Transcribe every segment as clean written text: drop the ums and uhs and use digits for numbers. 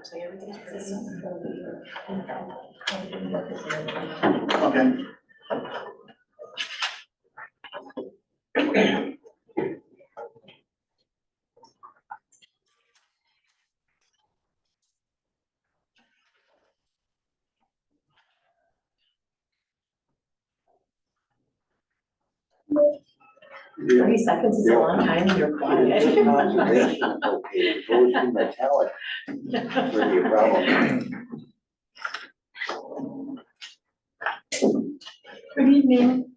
actually, everything's pretty. Okay. Okay. 30 seconds is a long time when you're quiet. Conservation, okay, goes to metallic, that's really a problem. Good evening.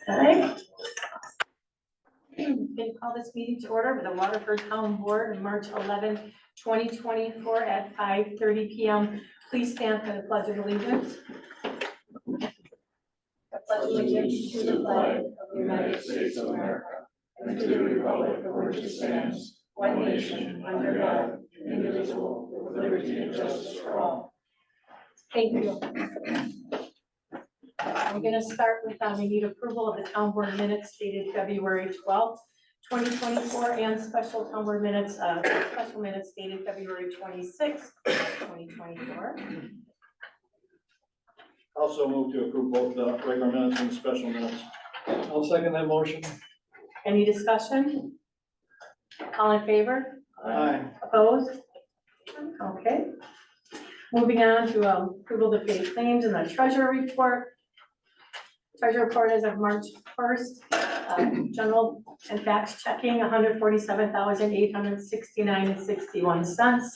Okay. Can you call this meeting to order with the Waterford Town Board on March 11th, 2024 at 5:30 p.m. Please stand for the Pledge of Allegiance. I pledge allegiance to the flag of the United States of America and to the republic for which it stands, one nation, under God, indivisible, with liberty and justice for all. Thank you. I'm going to start with, we need approval of the town board minutes dated February 12th, 2024, and special town board minutes, special minutes dated February 26th, 2024. Also move to approve both the regular minutes and the special minutes. I'll second that motion. Any discussion? All in favor? Aye. Opposed? Okay. Moving on to approval to pay claims and the treasurer report. Treasurer report as of March 1st, general and fax checking, $147,869.61.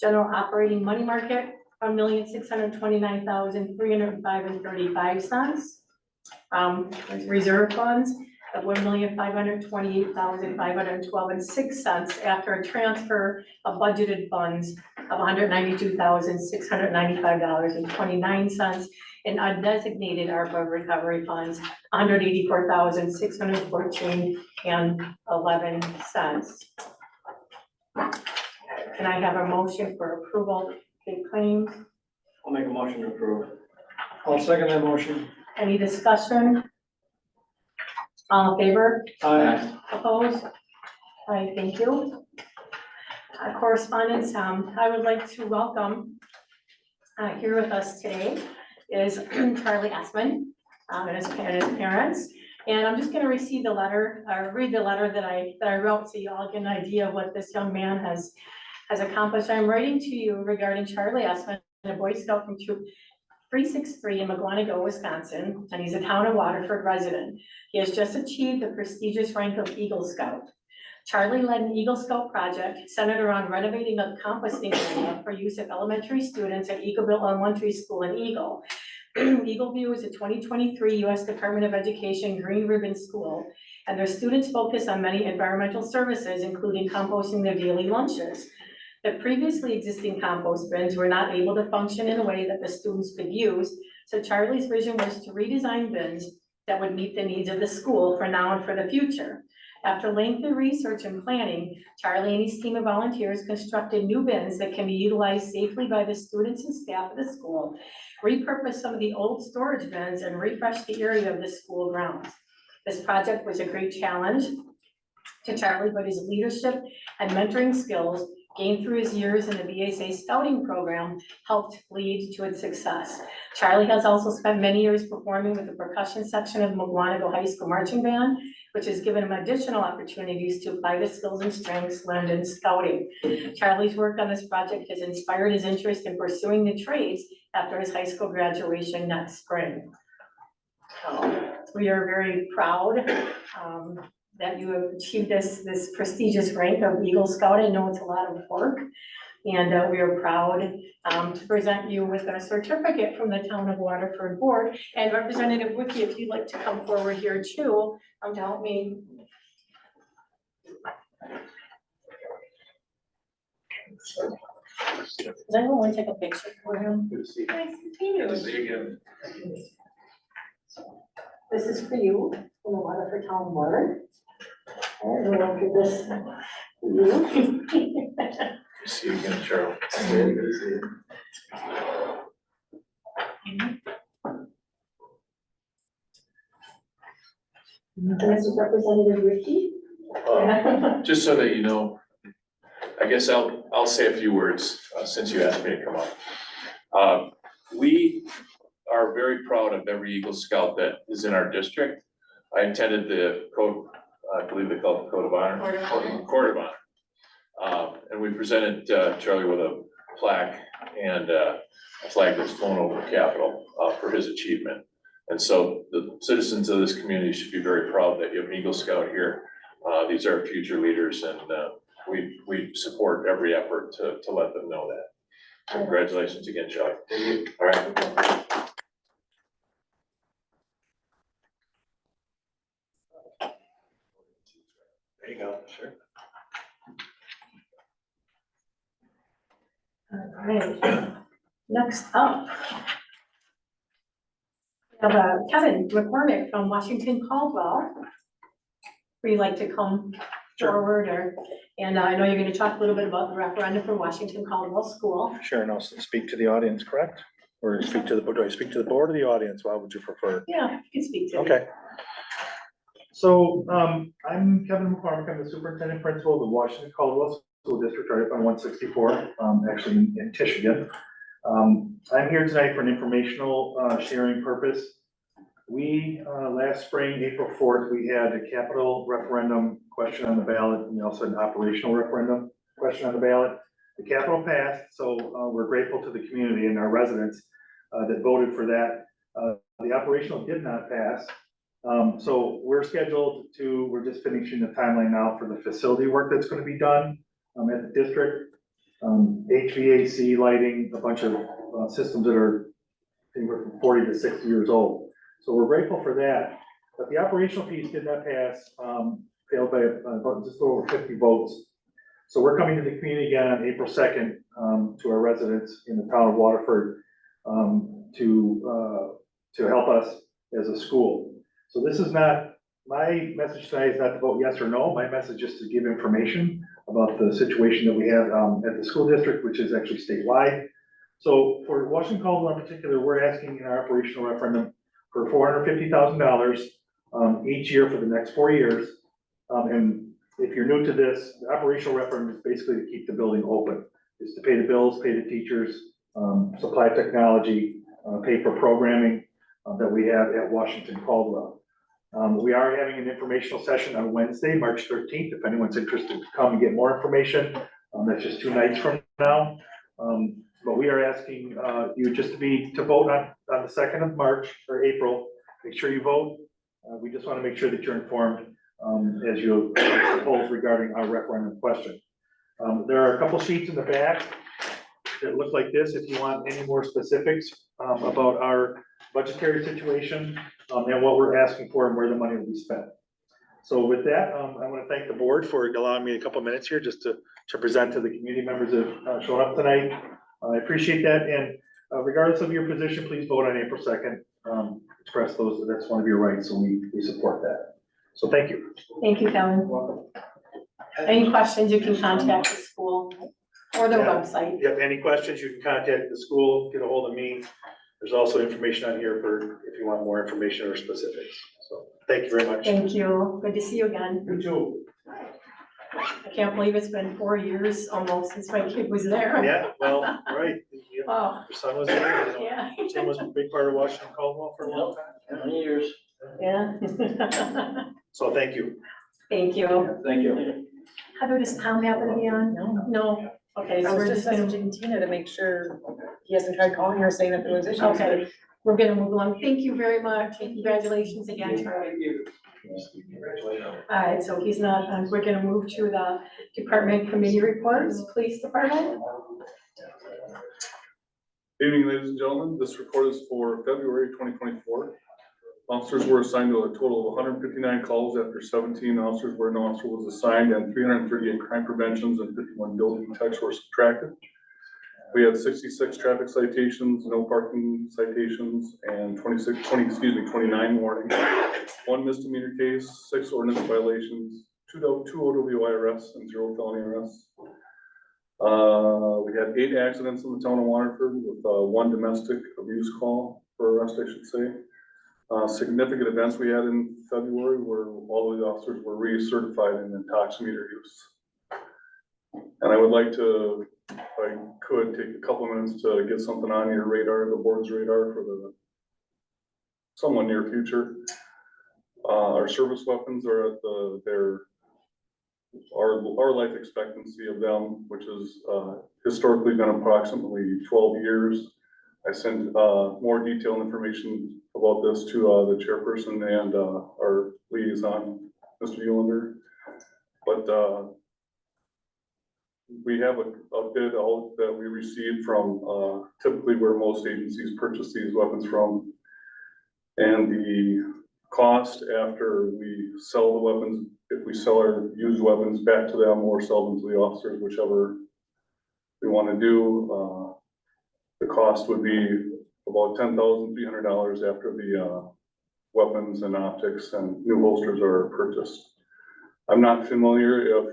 General operating money market, $1,629,305.35. Reserve funds of $1,528,512.06 after a transfer of budgeted funds of $192,695.29. And undesignated ARPA recovery funds, $184,614.11. Can I have a motion for approval of the claims? I'll make a motion to approve. I'll second that motion. Any discussion? All in favor? Aye. Opposed? Aye, thank you. Correspondence, I would like to welcome here with us today is Charlie Essman and his parents. And I'm just going to read the letter that I wrote so you all get an idea of what this young man has accomplished. I'm writing to you regarding Charlie Essman, a Boy Scout from Troop 363 in Mugwanago, Wisconsin, and he's a town of Waterford resident. He has just achieved the prestigious rank of Eagle Scout. Charlie led an Eagle Scout project centered around renovating a composting area for use of elementary students at Eagleville Elementary School in Eagle. Eagle View is a 2023 U.S. Department of Education Green Ribbon School, and their students focus on many environmental services, including composting their daily lunches. The previously existing compost bins were not able to function in a way that the students could use, so Charlie's vision was to redesign bins that would meet the needs of the school for now and for the future. After lengthy research and planning, Charlie and his team of volunteers constructed new bins that can be utilized safely by the students and staff of the school, repurposed some of the old storage bins, and refreshed the area of the school grounds. This project was a great challenge to Charlie, but his leadership and mentoring skills gained through his years in the BSA scouting program helped lead to its success. Charlie has also spent many years performing with the percussion section of Mugwanago High School Marching Band, which has given him additional opportunities to apply the skills and strengths learned in scouting. Charlie's work on this project has inspired his interest in pursuing the trades after his high school graduation next spring. We are very proud that you have achieved this prestigious rank of Eagle Scout. I know it's a lot of work, and we are proud to present you with a certificate from the Town of Waterford Board. And Representative Wiki, if you'd like to come forward here too, to help me. Does anyone want to take a picture for him? Good to see you. Nice to see you. Good to see you again. This is for you, from the Waterford Town Board. And we'll look at this for you. Good to see you again, Cheryl. Good to see you. This is Representative Ricky. Just so that you know, I guess I'll say a few words, since you asked me to come up. We are very proud of every Eagle Scout that is in our district. I attended the code, I believe they call it the Code of Honor. Court of Honor. And we presented Charlie with a plaque and a flag that's flown over the Capitol for his achievement. And so the citizens of this community should be very proud that you have an Eagle Scout here. These are future leaders, and we support every effort to let them know that. Congratulations again, Charlie. Thank you. All right. There you go, sure. All right, next up. We have Kevin McCormick from Washington Caldwell. Would you like to come forward and I know you're gonna talk a little bit about the referendum for Washington Caldwell School. Sure, and I'll speak to the audience, correct? Or speak to the, do I speak to the board or the audience? What would you prefer? Yeah, you can speak to me. Okay. So, I'm Kevin McCormick. I'm the superintendent principal of the Washington Caldwell School District, right up on 164, actually in Michigan. I'm here tonight for an informational sharing purpose. We, last spring, April 4th, we had a capital referendum question on the ballot, and we also had an operational referendum question on the ballot. The capital passed, so we're grateful to the community and our residents that voted for that. The operational did not pass. So we're scheduled to, we're just finishing the timeline now for the facility work that's gonna be done at the district. HVAC, lighting, a bunch of systems that are anywhere from 40 to 60 years old. So we're grateful for that, but the operational piece did not pass, failed by about just over 50 votes. So we're coming to the community again on April 2nd to our residents in the town of Waterford to help us as a school. So this is not, my message tonight is not to vote yes or no. My message is to give information about the situation that we have at the school district, which is actually statewide. So for Washington Caldwell in particular, we're asking in our operational referendum for $450,000 each year for the next 4 years. And if you're new to this, the operational referendum is basically to keep the building open. It's to pay the bills, pay the teachers, supply technology, pay for programming that we have at Washington Caldwell. We are having an informational session on Wednesday, March 13th, if anyone's interested to come and get more information. That's just 2 nights from now. But we are asking you just to vote on the 2nd of March or April. Make sure you vote. We just want to make sure that you're informed as you propose regarding our referendum question. There are a couple sheets in the back that look like this if you want any more specifics about our budgetary situation and what we're asking for and where the money will be spent. So with that, I want to thank the board for allowing me a couple minutes here just to present to the community members that showed up tonight. I appreciate that, and regardless of your position, please vote on April 2nd. Express those, that's one of your rights, so we support that. So thank you. Thank you, Kevin. Any questions, you can contact the school or their Yeah. website. If you have any questions, you can contact the school, get a hold of me. There's also information on here for if you want more information or specifics. So thank you very much. Thank you. Good to see you again. You too. I can't believe it's been 4 years almost since my kid was there. Yeah, well, right. Yeah, Oh, your son was there. You know. yeah. Your son was a big part of Washington Caldwell for a long time. Many years. Yeah. So thank you. Thank you. Thank you. Heather, does Tom happen to be on? No. Okay, I so was we're just just gonna, messaging Tina to make sure he hasn't tried calling her saying that there was issues. okay, we're gonna move along. Thank you very much. And congratulations again, Charlie. All right, so he's not, we're gonna move to the department committee reports, police department. Evening, ladies and gentlemen. This report is for February 2024. Officers were assigned to a total of 159 calls after 17 officers where no officer was assigned, and 338 crime preventions and 51 building detects were subtracted. We had 66 traffic citations, no parking citations, and 29 warnings, 1 misdemeanor case, 6 ordinance violations, 2 OWI arrests, and 0 felony arrests. We had 8 accidents in the town of Waterford with 1 domestic abuse call for arrest, I should say. Significant events we had in February where all of the officers were recertified in intoximeter use. And I would like to, if I could, take a couple of minutes to get something on your radar, the board's radar for the somewhat near future. Our service weapons are at our life expectancy of them, which is historically been approximately 12 years. I sent more detailed information about this to the chairperson and our liaison, Mr. Ulander. But we have a bid out that we received from typically where most agencies purchase these weapons from. And the cost after we sell the weapons, if we sell our used weapons back to them or sell them to the officers, whichever we want to do, the cost would be about $10,300 after the weapons and optics and new holsters are purchased. I'm not familiar if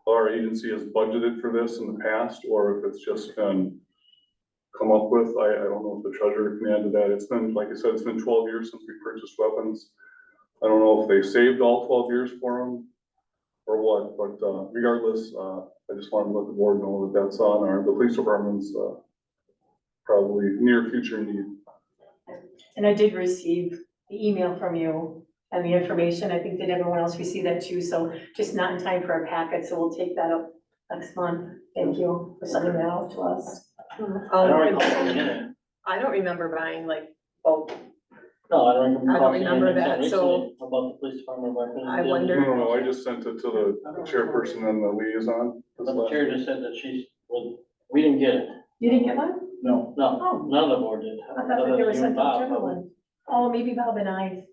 our agency has budgeted for this in the past or if it's just been come up with. I don't know if the treasurer can add to that. It's been, like I said, it's been 12 years since we purchased weapons. I don't know if they saved all 12 years for them or what, but regardless, I just wanted to let the board know that that's on the police department's probably near future need. And I did receive the email from you and the information. I think that everyone else received that too, so just not in time for our packet, so we'll take that up next month. Thank you for sending that out to us. I don't remember buying like, oh, No, I don't remember. I don't remember that, so- About the police department weapons. I wonder- No, I just sent it to the chairperson and the liaison. But the chair just said that we didn't get it. You didn't get one? No, Oh. none of the board did. I thought that they were sent to everyone. Oh, maybe Bob and I,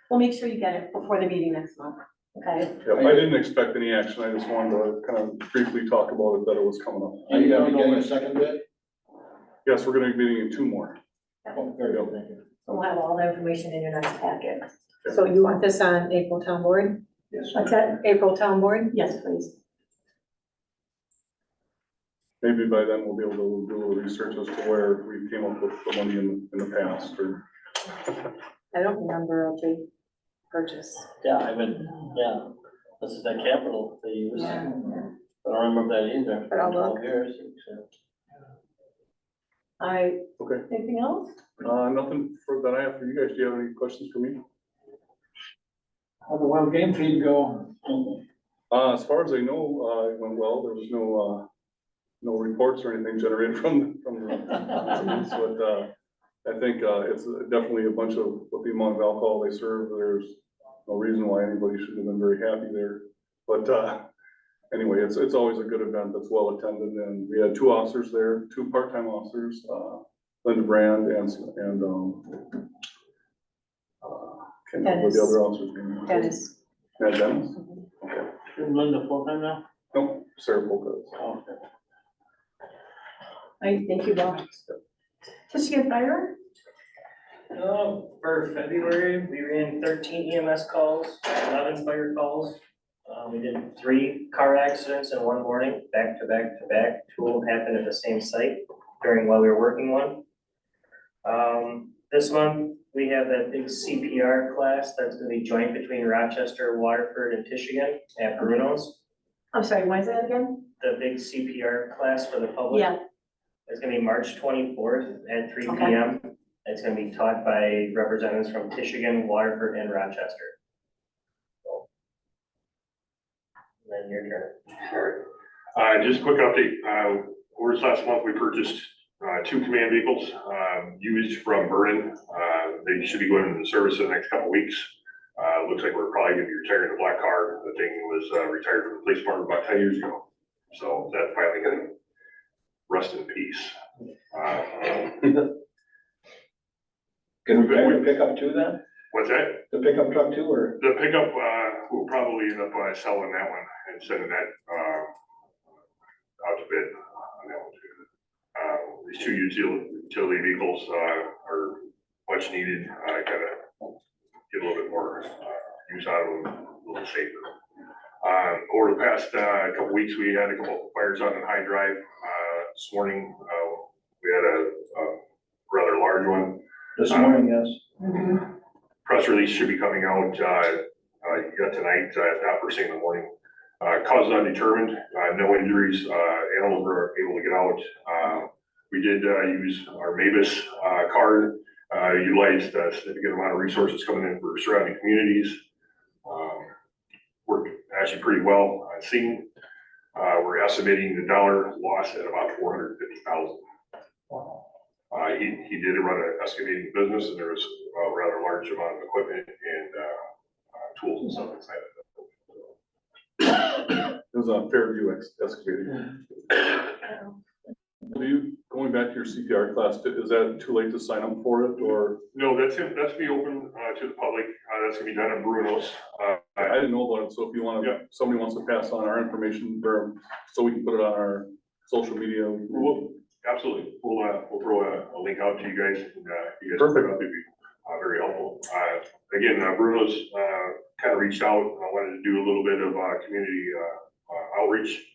we'll make sure you get it before the meeting next month, okay? Yep, I didn't expect any action. I just wanted to kind of briefly talk about it, that it was coming up. Are you gonna be getting a second bid? Yes, we're gonna be meeting in 2 more. Oh, very good, thank you. We'll have all the information in your next packet. so you want this on April town board? Yes. What's that? April town board? Yes, please. Maybe by then we'll be able to do a little research as to where we came up with the money in the past or. I don't remember a big purchase. Yeah, this is that capital they use. Yeah. I don't remember that either. But I'll look. 12 years, so. All right, Okay, anything else? nothing that I have for you guys. Do you have any questions for me? How'd the wild game feed go? As far as I know, it went well. There was no reports or anything generated from the, but, I think, it's definitely a bunch of, with the amount of alcohol they serve, there's no reason why anybody shouldn't have been very happy there. But, anyway, it's always a good event that's well attended, and we had 2 officers there, 2 part-time officers, Linda Brand and can't remember what the other officer's name is. Dennis. Yeah, Dennis? Okay. Isn't Linda full-time now? Nope, Sarah Polka. Oh, okay. All right, thank you, Bob. Michigan Fire? For February, we ran 13 EMS calls, 11 fire calls. We did 3 car accidents in one morning, back to back to back. 2 of them happened at the same site while we were working one. This month, we have that big CPR class that's gonna be joint between Rochester, Waterford, and Michigan at Bruno's. I'm sorry, when is that again? The big CPR class for the public. Yeah, It's gonna be March 24th at 3 Okay. PM. It's gonna be taught by representatives from Michigan, Waterford, and Rochester. So. And then your turn. Just a quick update. Over this last month, we purchased 2 command vehicles, used from Vernon. They should be going into the service in the next couple weeks. Looks like we're probably gonna be retiring the black car. The thing was retired from the police department about 10 years ago. So that's finally gonna rest in peace. Can we pick up 2 then? What's that? The pickup truck 2 or? The pickup, we'll probably end up selling that one and sending that out to bid on that one too. These 2 utility vehicles are much needed. I gotta get a little bit more use out of them, a little safer. Over the past couple weeks, we had a couple of fires out in High Drive. This morning, we had a rather large one. This morning, yes. Mhm. Press release should be coming out, yet tonight, if not first thing in the morning. Cause undetermined, no injuries, animals were able to get out. We did, use our Mavis, card, utilized a significant amount of resources coming in for surrounding communities. Worked actually pretty well on scene. We're estimating the dollar loss at about $450,000. He did run an excavating business, and there was a rather large amount of equipment and, tools and stuff inside of it. It was on Fairview excavating. Going back to your CPR class, is that too late to sign up for it, or? No, that's it, that's be open, to the public, that's gonna be done at Bruno's. I didn't know about it, so if you want Yeah. to, somebody wants to pass on our information for, so we can put it on our social media. Absolutely, we'll throw a link out to you guys, and, you guys. Perfect. It'd be, very helpful. Again, Bruno's, kind of reached out, I wanted to do a little bit of, community, outreach.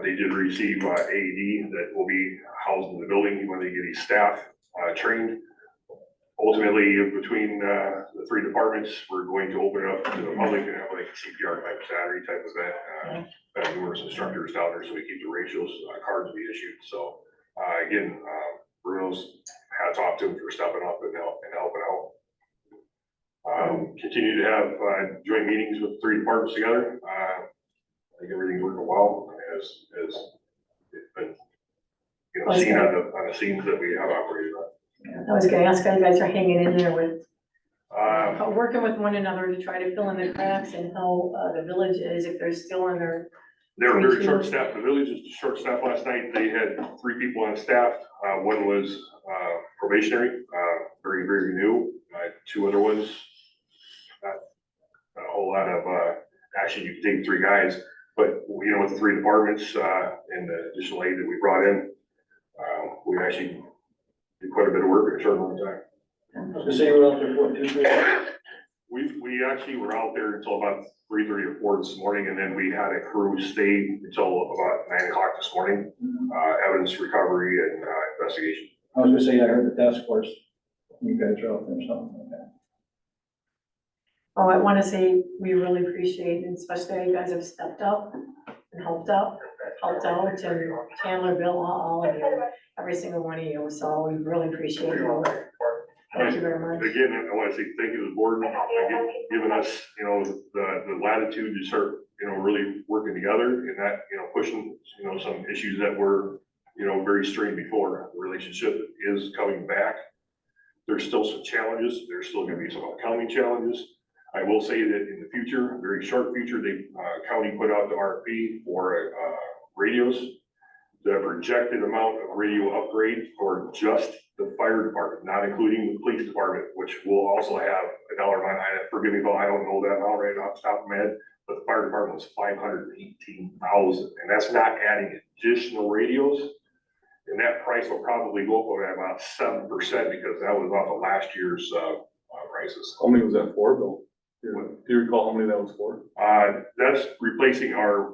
They did receive, AED that will be housed in the building when they get his staff, trained. Ultimately, between, the three departments, we're going to open it up to the public and have like a CPR type Saturday type event. Have numerous instructors down there, so we keep the ratios, cards be issued, so. Again, Bruno's hats off to him for stepping up and helping out. Continue to have, joint meetings with the three departments together. I think everything's working well as it's been, seen on the scenes that we have operated on. I was gonna ask how you guys are hanging in there with, Uh, working with one another to try to fill in the cracks and how, the village is, if they're still under. They were very short-staffed. The village was short-staffed last night. They had 3 people on staff. One was probationary, very, very new. 2 other ones, not a whole lot of action. You can take 3 guys, but with the 3 departments and the additional aid that we brought in, we actually did quite a bit of work in a short amount of time. I was gonna say you were out there for 2, 3 hours. We actually were out there until about 3:30 or 4 this morning, and then we had a crew stay until about 9 o'clock this morning. Evidence recovery and investigation. I was gonna say, I heard the task force, you guys are out there, something like that. Oh, I wanna say we really appreciate, and especially how you guys have stepped up and helped out, and Chandler, Bill, all of you, every single one of you, so we really appreciate your work. Thank you very much. Again, I want to say thank you to the board, giving us, the latitude to start, really working together and that, pushing, some issues that were, very strained before. The relationship is coming back. There's still some challenges. There's still gonna be some accounting challenges. I will say that in the future, very short future, the county put out the RFP for radios. The projected amount of radio upgrade for just the fire department, not including the police department, which will also have a dollar amount. Forgive me, Bill, I don't know that amount right off the top of my head, but the fire department was $518,000, and that's not adding additional radios. And that price will probably go up by about 7% because that was off of last year's prices. How many was that for, Bill? Do you recall how many that was for? That's replacing our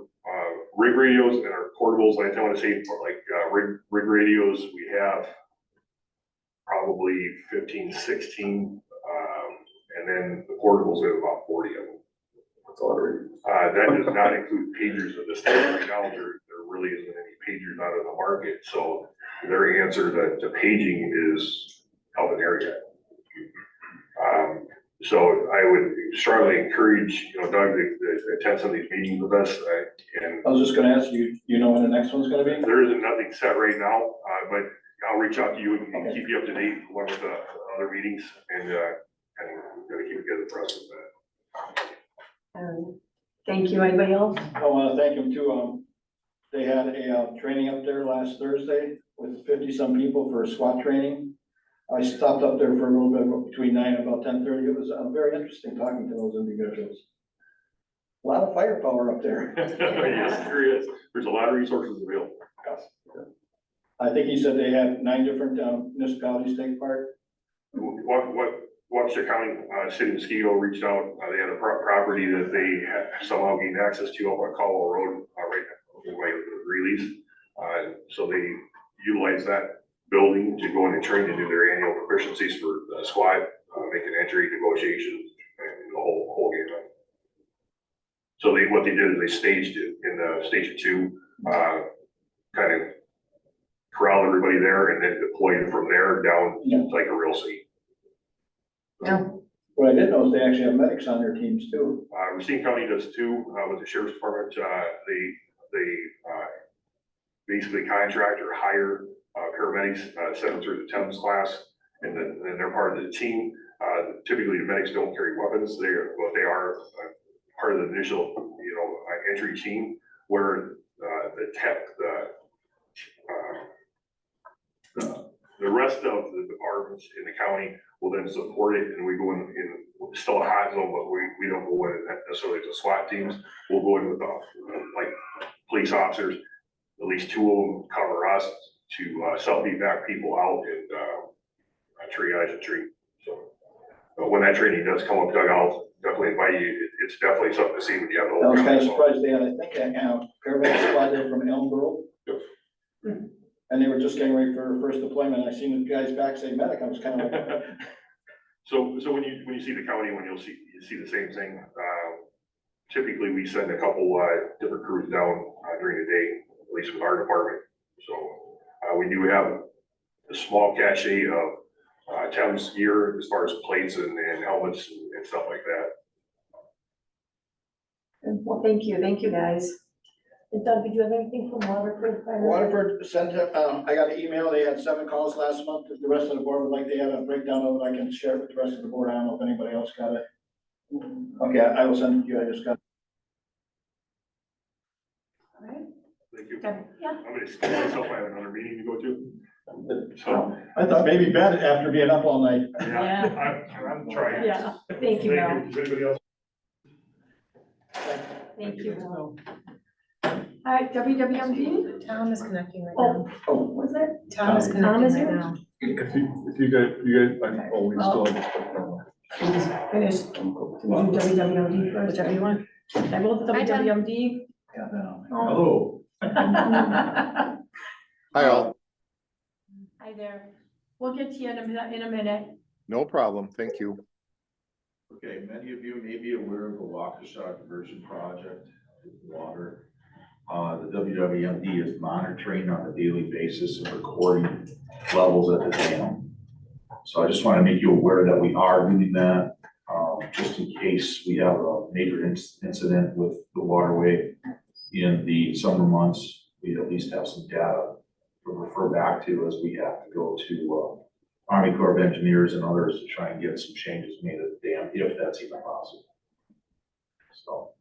rig radios and our portables. I want to say for like rig radios, we have probably 15, 16, and then the portables, we have about 40 of them. That's all right. That does not include pagers at this time. Right now, there really isn't any pagers out of the market, so their answer to paging is help an area. So I would strongly encourage, Doug, to attend some of these meetings with us, and I was just gonna ask you, you know when the next one's gonna be? there isn't nothing set right now, but I'll reach out to you and keep you up to date with the other meetings, and gotta keep it together for us with that. Thank you. Anybody else? I wanna thank them too, they had a, training up there last Thursday with 50-some people for SWAT training. I stopped up there for a little bit between 9 and about 10:30. It was very interesting talking to those individuals. A lot of firepower up there. Yes, there is. There's a lot of resources available. Yes. I think he said they had 9 different municipalities take part. Waukesha County, City of Mosquito reached out. They had a property that they had somehow gained access to up on Caldwell Road, right away with the release. So they utilized that building to go in and train to do their annual proficiencies for squad, making entry negotiations and the whole game. So what they did is they staged it in station 2, kind of corralled everybody there and then deployed from there down like a real scene. What I did know is they actually have medics on their teams too. Racine County does too, with the sheriff's department. They basically contract or hire paramedics, 7 through the 10th class, and then they're part of the team. Typically, the medics don't carry weapons. They are part of the initial, entry team where the rest of the departments in the county will then support it, and we go in still a hot zone, but we don't go in necessarily to SWAT teams. We'll go in with like police officers. At least 2 of them cover us to self-evac people out and triage and treat. So when that training does come up, Doug, I'll definitely invite you. It's definitely something to see when you have the I whole. was kind of surprised they had, I think, a paramedic squad there from Elm Grove. And they were just getting ready for first deployment. I seen the guys back say medic. I was kind of like, So when you see the county, you see the same thing. Typically, we send a couple different crews down during the day, at least with our department. So we do have a small cache of Thames gear as far as plates and helmets and stuff like that. Well, thank you guys. And Doug, did you have anything from Waterford? Waterford sent, I got an email. They had 7 calls last month. If the rest of the board would like, they had a breakdown of it. I can share it with the rest of the board. I don't know if anybody else got it. Okay, I will send it to you. I just got. All right. Thank you. Okay, yeah. I'm gonna excuse myself. I have another meeting to go to. So, I thought maybe bed after being up all night. yeah, I'm trying. Yeah, thank you, Bill. Is anybody else? Thank you, Bill. All right, WWMD? Tom is connecting right Oh, now. Oh, was it? Tom is Tom is connecting here? right now. If you guys, we still have. We just finished. Can we do WWMD first? Whichever you want. I will Hi, Tom. WWMD. yeah, no. Oh. Hi, all. Hi there. We'll get to you in a minute. No problem. Thank you. Okay, many of you may be aware of the Waukesha diversion project with water. The WWMD is monitoring on a daily basis and recording levels at the dam. So I just want to make you aware that we are doing that, just in case we have a major incident with the waterway in the summer months. We at least have some data to refer back to as we have to go to Army Corps of Engineers and others to try and get some changes made at the dam, if that's even possible. So,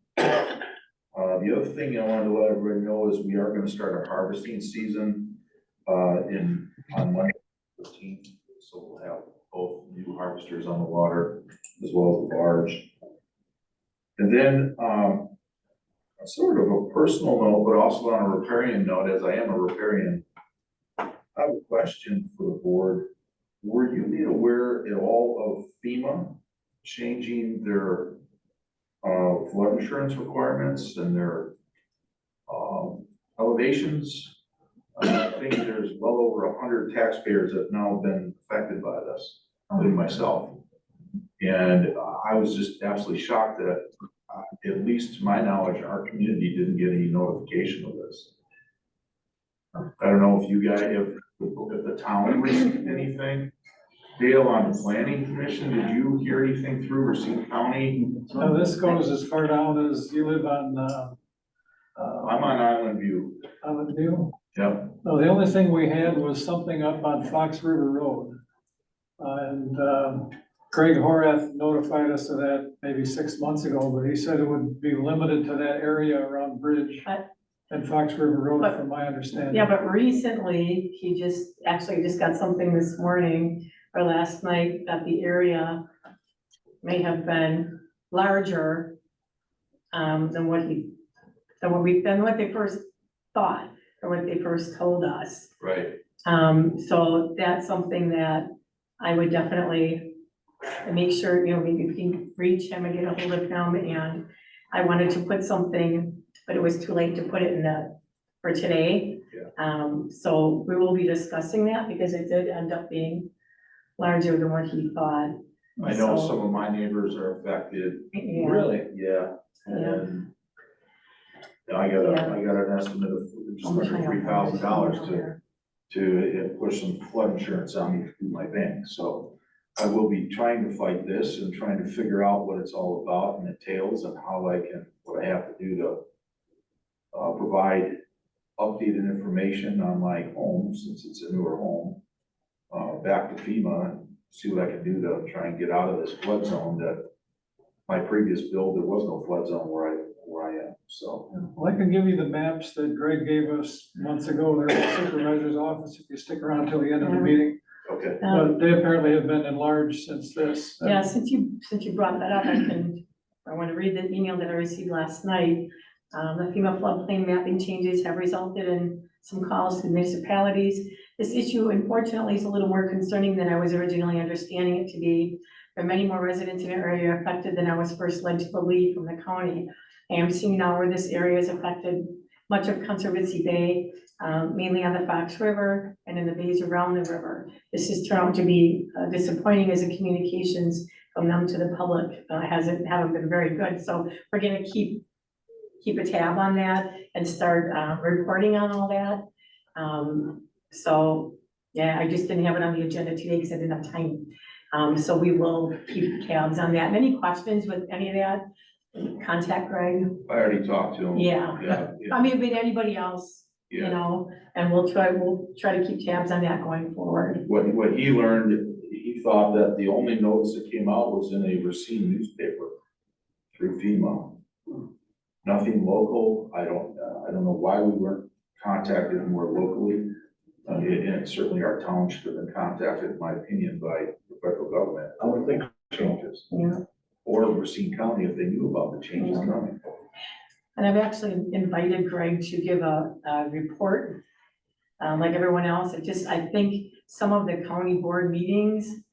the other thing I wanted to let everybody know is we are gonna start our harvesting season, on Monday, 15th. So we'll have both new harvesters on the water as well as the barge. And then, sort of a personal note, but also on a riparian note, as I am a riparian, I have a question for the board. Were you made aware at all of FEMA changing their flood insurance requirements and their elevations? I think there's well over 100 taxpayers that have now been affected by this, including myself. And I was just absolutely shocked that, at least to my knowledge, our community didn't get any notification of this. I don't know if you guys, if the town received anything. Dale, on the planning commission, did you hear anything through Racine County? No, this goes as far down as you live on, I'm on Island View. Island View. Yep. No, the only thing we had was something up on Fox River Road. And Craig Horath notified us of that maybe 6 months ago, but he said it would be limited to that area around Bridge and Fox River Road, from my understanding. Yeah, but recently, he just got something this morning or last night that the area may have been larger than what they first thought or what they first told us. Right. So that's something that I would definitely make sure, maybe we can reach him and get a hold of him. And I wanted to put something, but it was too late to put it for today. So we will be discussing that because it did end up being larger than what he thought. I know So- some of my neighbors are affected. Yeah. Really? Yeah. And I got an estimate of just I'm under trying to $3,000 to push some flood insurance on me through my bank. So I will be trying to fight this and trying to figure out what it's all about and entails and what I have to do to provide updated information on my home, since it's a newer home, back to FEMA and see what I can do to try and get out of this flood zone that my previous build, there was no flood zone where I am, so. Well, I can give you the maps that Greg gave us months ago, they're in the supervisor's office, if you stick around till the end of the meeting. Okay. But they apparently have been enlarged since this. Yeah, since you brought that up, I want to read the email that I received last night. The FEMA floodplain mapping changes have resulted in some calls to municipalities. This issue unfortunately is a little more concerning than I was originally understanding it to be. There are many more residents in the area affected than I was first led to believe from the county. I am seeing now where this area is affected, much of Conservancy Bay, mainly on the Fox River and in the bays around the river. This has turned out to be disappointing as the communications from them to the public haven't been very good. So we're gonna keep a tab on that and start reporting on all that. So, yeah, I just didn't have it on the agenda today because I didn't have time. So we will keep tabs on that. Any questions with any of that? Contact Greg. I already talked to him. Yeah. Yeah. I mean, with anybody else, you Yeah. know, and we'll try to keep tabs on that going forward. What he learned, he thought that the only notice that came out was in a Racine newspaper through FEMA. Nothing local. I don't know why we weren't contacted more locally. And certainly our town should have been contacted, in my opinion, by the federal government. I would think. Changes. Yeah. Or Racine County if they knew about the changes coming. And I've actually invited Greg to give a report, like everyone else. I think some of the county board meetings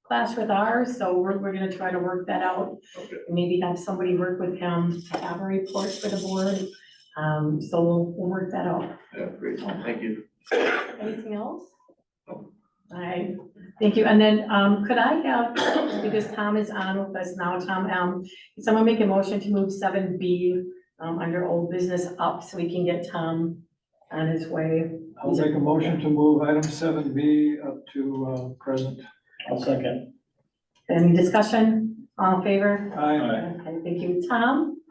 clash with ours, so we're gonna try to work that out. Okay. Maybe have somebody work with him to have a report for the board. So we'll work that out. Yeah, great. Thank you. Anything else? All right, thank you. And then, could I have, because Tom is on with us now, Tom, can someone make a motion to move 7B under old business up so we can get Tom on his way? I'll make a motion to move item 7B up to present. I'll second. Any discussion? All in favor? Aye. Okay, thank you. Tom?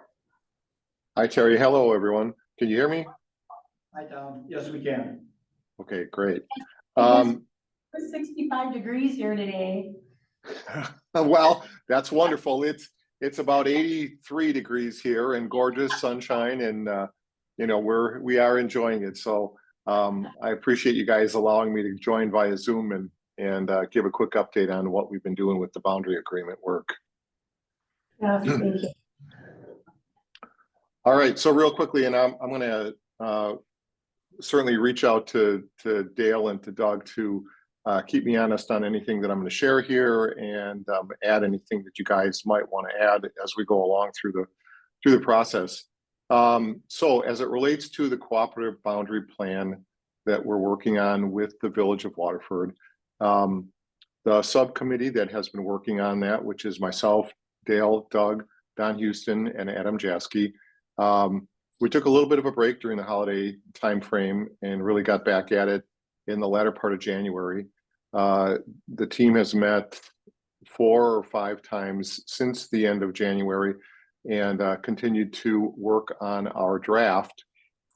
Hi, Terry. Hello, everyone. Can you hear me? Hi, Tom. Yes, we can. Okay, great. It's 65 degrees here today. Well, that's wonderful. It's about 83 degrees here and gorgeous sunshine, and we are enjoying it. So I appreciate you guys allowing me to join via Zoom and give a quick update on what we've been doing with the boundary agreement work. Yes, thank you. All right, so real quickly, and I'm going to certainly reach out to Dale and to Doug to keep me honest on anything that I'm going to share here and add anything that you guys might want to add as we go along through the process. So as it relates to the cooperative boundary plan that we're working on with the Village of Waterford, the subcommittee that has been working on that, which is myself, Dale, Doug, Don Houston, and Adam Jaski, we took a little bit of a break during the holiday timeframe and really got back at it in the latter part of January. The team has met 4 or 5 times since the end of January and continued to work on our draft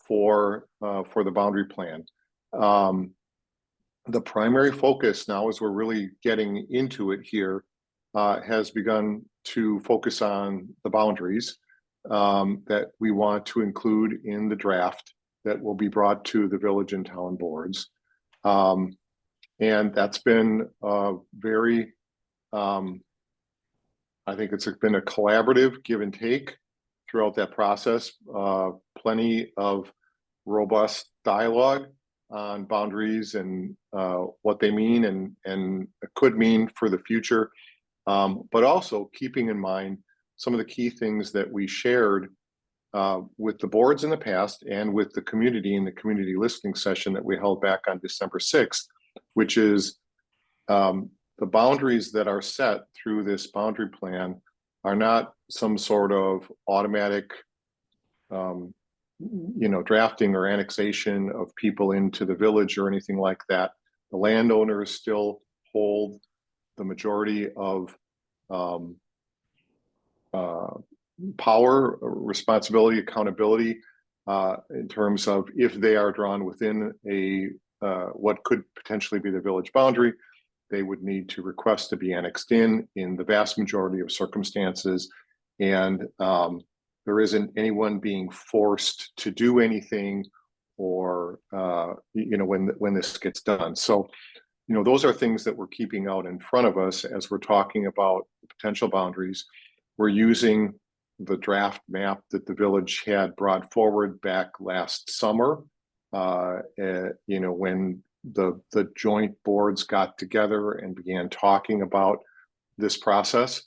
for the boundary plan. The primary focus now, as we're really getting into it here, has begun to focus on the boundaries that we want to include in the draft that will be brought to the village and town boards. And that's been very, I think it's been a collaborative give and take throughout that process. Plenty of robust dialogue on boundaries and what they mean and could mean for the future, but also keeping in mind some of the key things that we shared with the boards in the past and with the community in the community listening session that we held back on December 6th, which is the boundaries that are set through this boundary plan are not some sort of automatic drafting or annexation of people into the village or anything like that. The landowners still hold the majority of power, responsibility, accountability in terms of if they are drawn within a what could potentially be the village boundary, they would need to request to be annexed in the vast majority of circumstances. And there isn't anyone being forced to do anything or, when this gets done. So, those are things that we're keeping out in front of us as we're talking about potential boundaries. We're using the draft map that the village had brought forward back last summer, when the joint boards got together and began talking about this process.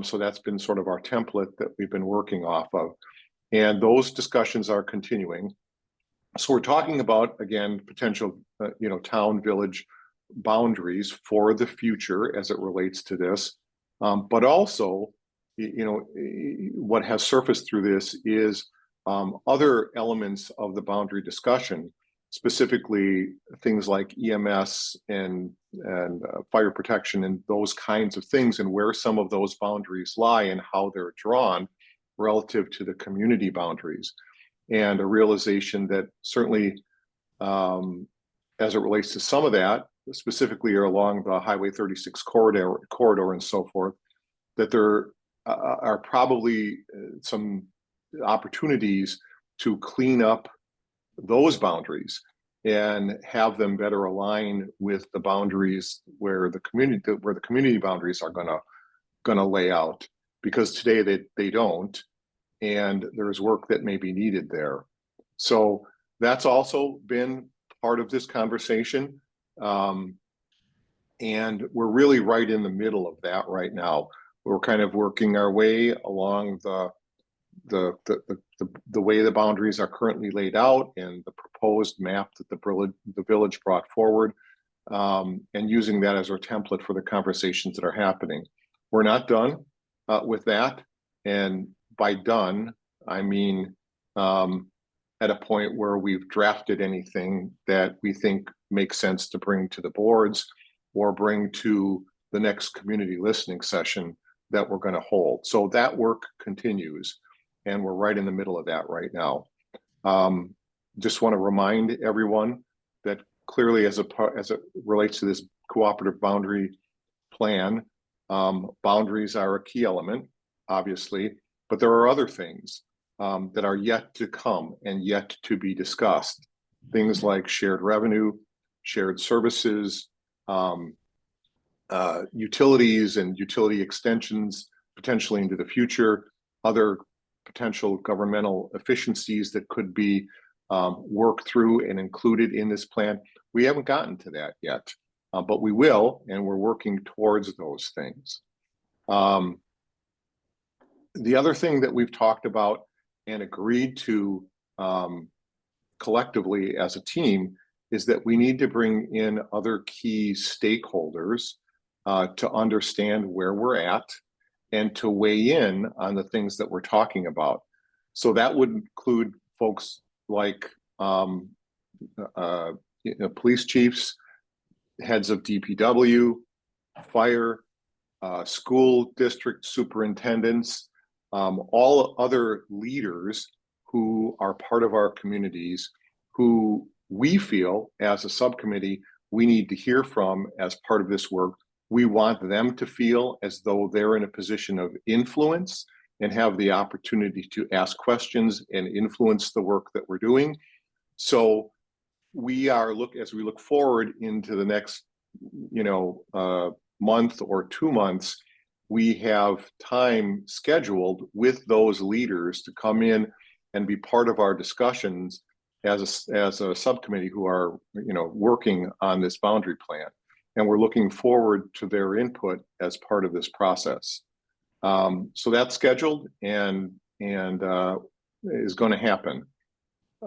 So that's been sort of our template that we've been working off of. And those discussions are continuing. So we're talking about, again, potential, town village boundaries for the future as it relates to this. But also, what has surfaced through this is other elements of the boundary discussion, specifically things like EMS and fire protection and those kinds of things, and where some of those boundaries lie and how they're drawn relative to the community boundaries. And a realization that certainly, as it relates to some of that, specifically along the Highway 36 corridor and so forth, that there are probably some opportunities to clean up those boundaries and have them better align with the boundaries where the community boundaries are gonna lay out, because today they don't, and there's work that may be needed there. So that's also been part of this conversation, and we're really right in the middle of that right now. We're kind of working our way along the way the boundaries are currently laid out and the proposed map that the village brought forward, and using that as our template for the conversations that are happening. We're not done with that, and by done, I mean at a point where we've drafted anything that we think makes sense to bring to the boards or bring to the next community listening session that we're going to hold. So that work continues, and we're right in the middle of that right now. Just want to remind everyone that clearly as it relates to this cooperative boundary plan, boundaries are a key element, obviously, but there are other things that are yet to come and yet to be discussed. Things like shared revenue, shared services, utilities and utility extensions potentially into the future, other potential governmental efficiencies that could be worked through and included in this plan. We haven't gotten to that yet, but we will, and we're working towards those things. The other thing that we've talked about and agreed to collectively as a team is that we need to bring in other key stakeholders to understand where we're at and to weigh in on the things that we're talking about. So that would include folks like police chiefs, heads of DPW, fire, school district superintendents, all other leaders who are part of our communities, who we feel as a subcommittee we need to hear from as part of this work. We want them to feel as though they're in a position of influence and have the opportunity to ask questions and influence the work that we're doing. So we are as we look forward into the next, month or 2 months, we have time scheduled with those leaders to come in and be part of our discussions as a subcommittee who are, working on this boundary plan. And we're looking forward to their input as part of this process. So that's scheduled, and is gonna happen.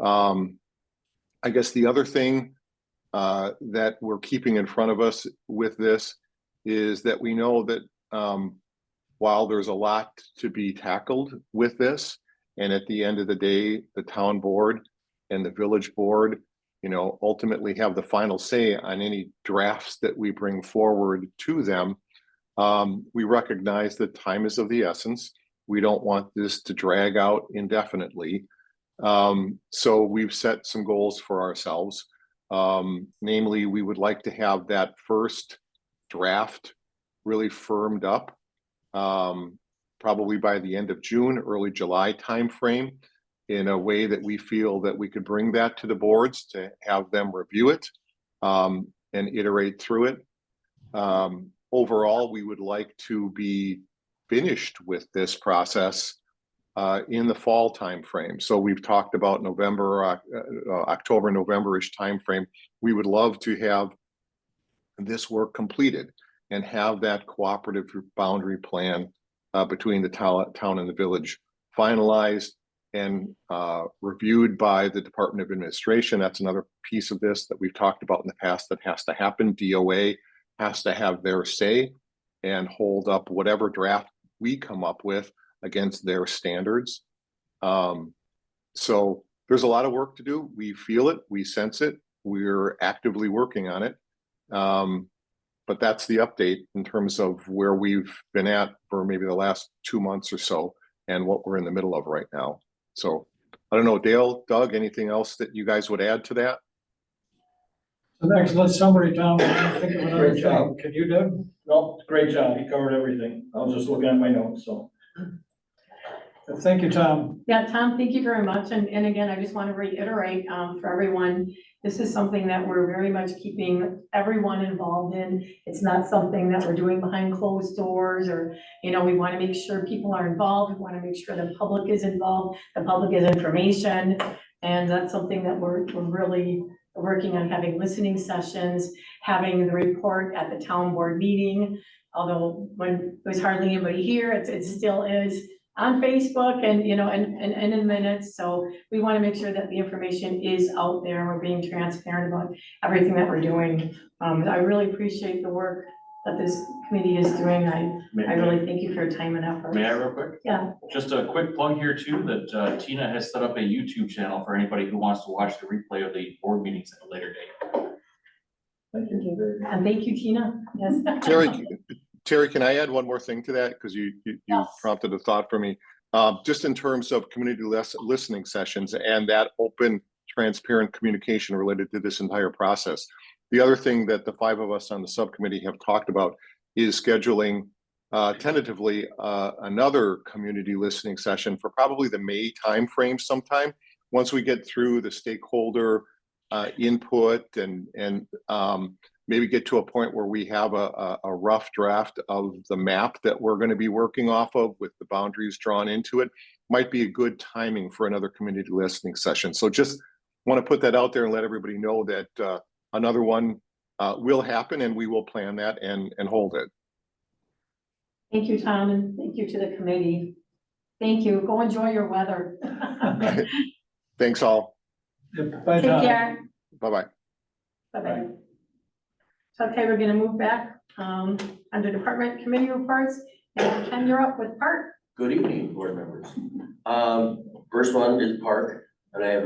I guess the other thing that we're keeping in front of us with this is that we know that while there's a lot to be tackled with this, and at the end of the day, the town board and the village board, you know, ultimately have the final say on any drafts that we bring forward to them. We recognize that time is of the essence. We don't want this to drag out indefinitely. So we've set some goals for ourselves. Namely, we would like to have that first draft really firmed up, probably by the end of June, early July timeframe, in a way that we feel that we could bring that to the boards to have them review it and iterate through it. Overall, we would like to be finished with this process in the fall timeframe. So we've talked about November, October, November-ish timeframe. We would love to have this work completed and have that cooperative boundary plan between the town and the village finalized and reviewed by the Department of Administration. That's another piece of this that we've talked about in the past that has to happen. DOA has to have their say and hold up whatever draft we come up with against their standards. So there's a lot of work to do. We feel it, we sense it, we're actively working on it. But that's the update in terms of where we've been at for maybe the last 2 months or so and what we're in the middle of right now. So I don't know, Dale, Doug, anything else that you guys would add to that? An excellent summary, Tom. I think of another Great job. thing. Can you, Doug? No, great job. He covered everything. I was just looking at my notes, so. Thank you, Tom. Yeah, Tom, thank you very much. And again, I just want to reiterate for everyone, this is something that we're very much keeping everyone involved in. It's not something that we're doing behind closed doors or, you know, we want to make sure people are involved. We want to make sure the public is involved, the public is information. And that's something that we're really working on, having listening sessions, having the report at the town board meeting. Although when there's hardly anybody here, it still is on Facebook and, you know, and in minutes. So we want to make sure that the information is out there. We're being transparent about everything that we're doing. I really appreciate the work that this committee is doing. I really thank you for your time and effort. May I real quick? Yeah. Just a quick plug here too, that Tina has set up a YouTube channel for anybody who wants to watch the replay of the board meetings at a later date. Thank you. And thank you, Tina. Yes. Terry, can I add one more thing to that? Because you Yes. prompted a thought for me. Just in terms of community listening sessions and that open, transparent communication related to this entire process. The other thing that the 5 of us on the subcommittee have talked about is scheduling tentatively another community listening session for probably the May timeframe sometime. Once we get through the stakeholder input and maybe get to a point where we have a rough draft of the map that we're going to be working off of with the boundaries drawn into it, might be a good timing for another community listening session. So just want to put that out there and let everybody know that another one will happen and we will plan that and hold it. Thank you, Tom, and thank you to the committee. Thank you. Go enjoy your weather. Thanks all. Bye, Take Tom. care. Bye-bye. Bye-bye. So, okay, we're gonna move back under department committee reports. And Ken, you're up with Park. Good evening, board members. First one is Park, and I have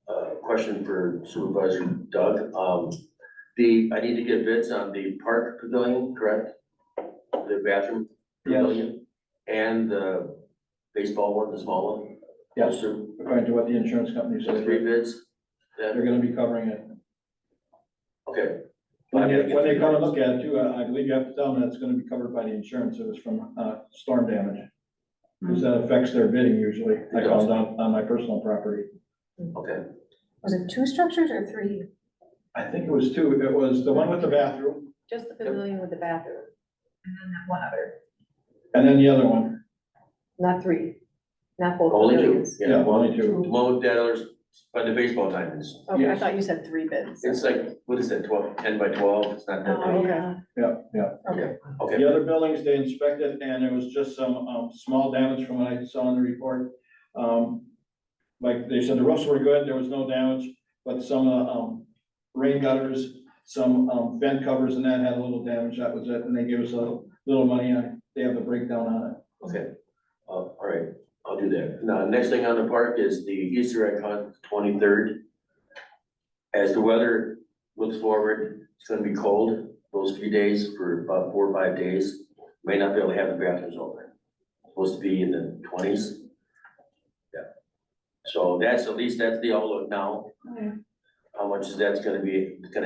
a question for Supervisor Doug. I need to get bids on the Park Pavilion, correct? The bathroom pavilion and the baseball one, the small one? Yes, sir. According to what the insurance company So says, 3 bids? they're gonna be covering it. Okay. When they come and look at it too, I believe you have to tell them that it's gonna be covered by the insurance. It was from storm damage. Because that affects their bidding usually. I called out on my personal property. Okay. Was it 2 structures or 3? I think it was 2. It was the one with the bathroom Just the pavilion with the bathroom. And then that one other, and then the other one. not 3, not both Only 2? pavilions. Yeah, only 2. The one with that others, by the baseball diamonds. Okay, I Yes. thought you said 3 bids. It's like, what is that, 10 by 12? It's not that Oh, big. yeah. Yeah. Okay. Okay. The other buildings, they inspected and there was just some small damage from what I saw in the report. like they said, the roofs were good, there was no damage, but some, rain gutters, some, vent covers and that had a little damage, that was it, and they gave us a little money, and they have the breakdown on it. Okay, all right, I'll do that. Now, next thing on the park is the Easter egg hunt, 23rd. As the weather looks forward, it's gonna be cold those few days for about 4 or 5 days. May not be able to have the bathrooms open. Supposed to be in the 20s. Yeah. So that's, at least that's the outlook now. Okay. How much is that's gonna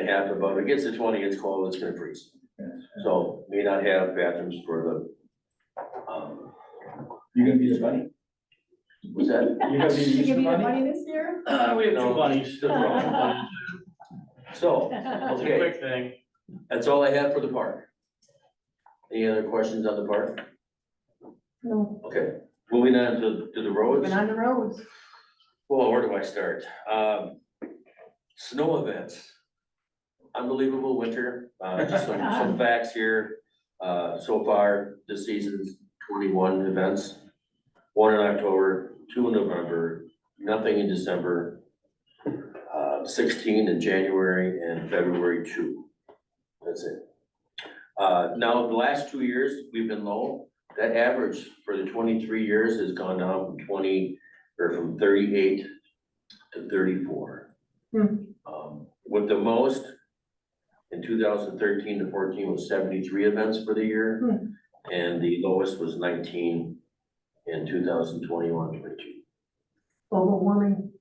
happen, but if it gets to 20, it's cold, it's gonna freeze. So may not have bathrooms for the, You gonna be the bunny? what's that? You gonna be the You Easter gonna be the bunny? bunny this year? We have No. two bunnies. So, It's a okay, quick thing. that's all I have for the park. Any other questions on the park? No, Okay, moving on to the roads. moving on the roads. Well, where do I start? Snow events. Unbelievable winter. Just some facts here. So far, this season's 21 events. 1 in October, 2 in November, nothing in December. 16 in January and February 2. That's it. Now, the last 2 years, we've been low. That average for the 23 years has gone down from 38 to 34. With the most in 2013 to 14 was 73 events for the year. And the lowest was 19 in 2021, 22. Global warming.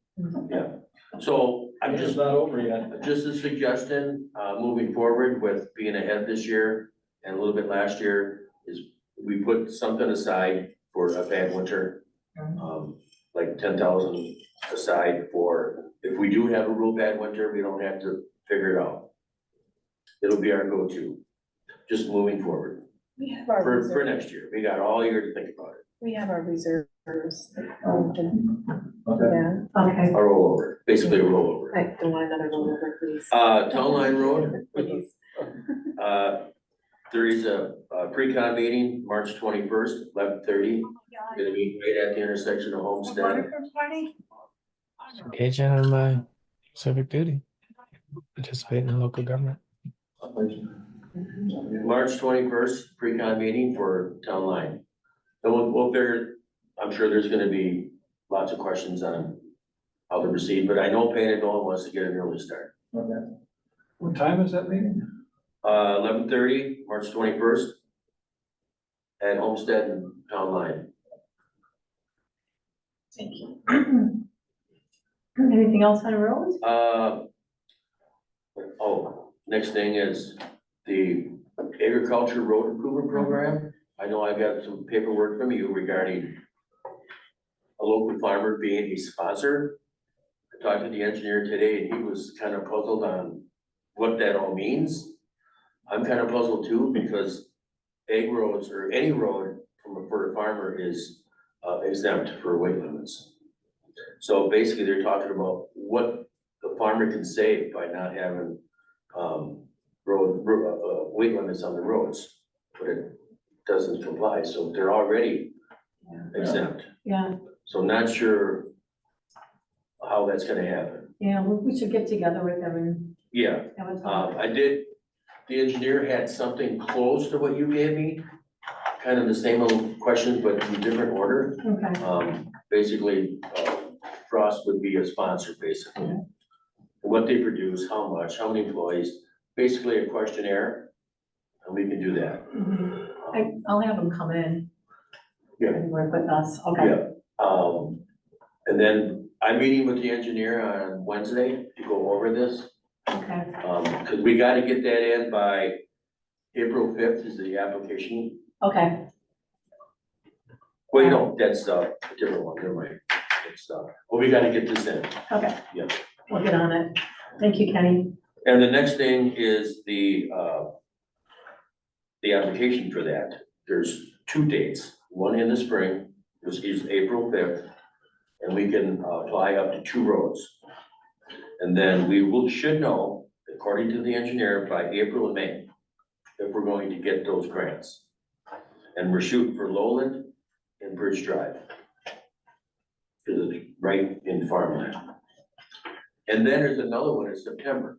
Yeah, so I'm It's just, not over yet. just a suggestion, moving forward with being ahead this year and a little bit last year, is we put something aside for a bad winter. Like 10,000 aside for, if we do have a real bad winter, we don't have to figure it out. It'll be our go-to, just moving forward, We have our for reserves, next year, we got all year to think about it, we have our reserves. Okay. Yeah, Okay. a rollover, basically a rollover. I don't want another rollover, please. Town Line Road, Please. there is a pre-con meeting, March 21st, 11:30. Gonna be right at the intersection of Homestead. Engage in my civic duty, participate in local government. March 21st, pre-con meeting for Town Line. And we'll figure, I'm sure there's gonna be lots of questions on how to proceed, but I know Painted Dawn wants to get an early start. Okay. What time is that meeting? 11:30, March 21st. At Homestead and Town Line. Thank you. Anything else on the roads? Next thing is the agriculture road improvement program. I know I got some paperwork from you regarding a local farmer being a sponsor. I talked to the engineer today and he was kind of puzzled on what that all means. I'm kind of puzzled too, because ag roads or any road for a farmer is exempt for weight limits. So basically, they're talking about what the farmer can save by not having weight limits on the roads, but it doesn't comply, so they're already exempt. Yeah, So not sure how that's gonna happen. yeah, we should get together with them and Yeah, have a talk. the engineer had something close to what you gave me, kind of the same old questions, but in different order. Okay, Basically, Frost would be a sponsor, basically. What they produce, how much, how many employees, basically a questionnaire, and we can do that. I'll have them come in. Yeah. And work with us, okay. Yeah, and then I'm meeting with the engineer on Wednesday to go over this. Okay, Cause we gotta get that in by April 5th is the application. okay, Well, no, that's a different one, never mind. It's, well, we gotta get this in. okay. Yeah. We'll get on it. Thank you, Kenny. And the next thing is the application for that. There's 2 dates, one in the spring, which is April 5th, and we can apply up to 2 roads. And then should know, according to the engineer, by April and May, if we're going to get those grants. And we're shooting for Lowland and Bridge Drive. For the right in farmland. And then there's another one in September.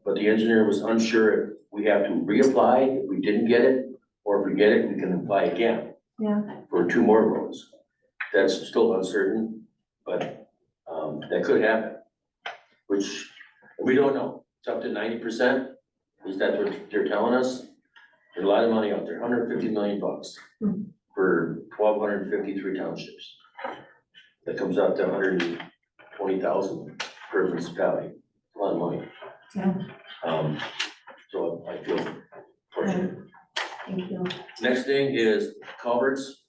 But the engineer was unsure if we have to reapply if we didn't get it, or if we get it, we can apply again Yeah, for 2 more roads. That's still uncertain, but, that could happen, which we don't know. It's up to 90%, at least that's what they're telling us. There's a lot of money out there, $150 million for 1,253 townships. That comes out to 120,000 per municipality, a lot of money. yeah, So I feel fortunate. thank you. Next thing is culverts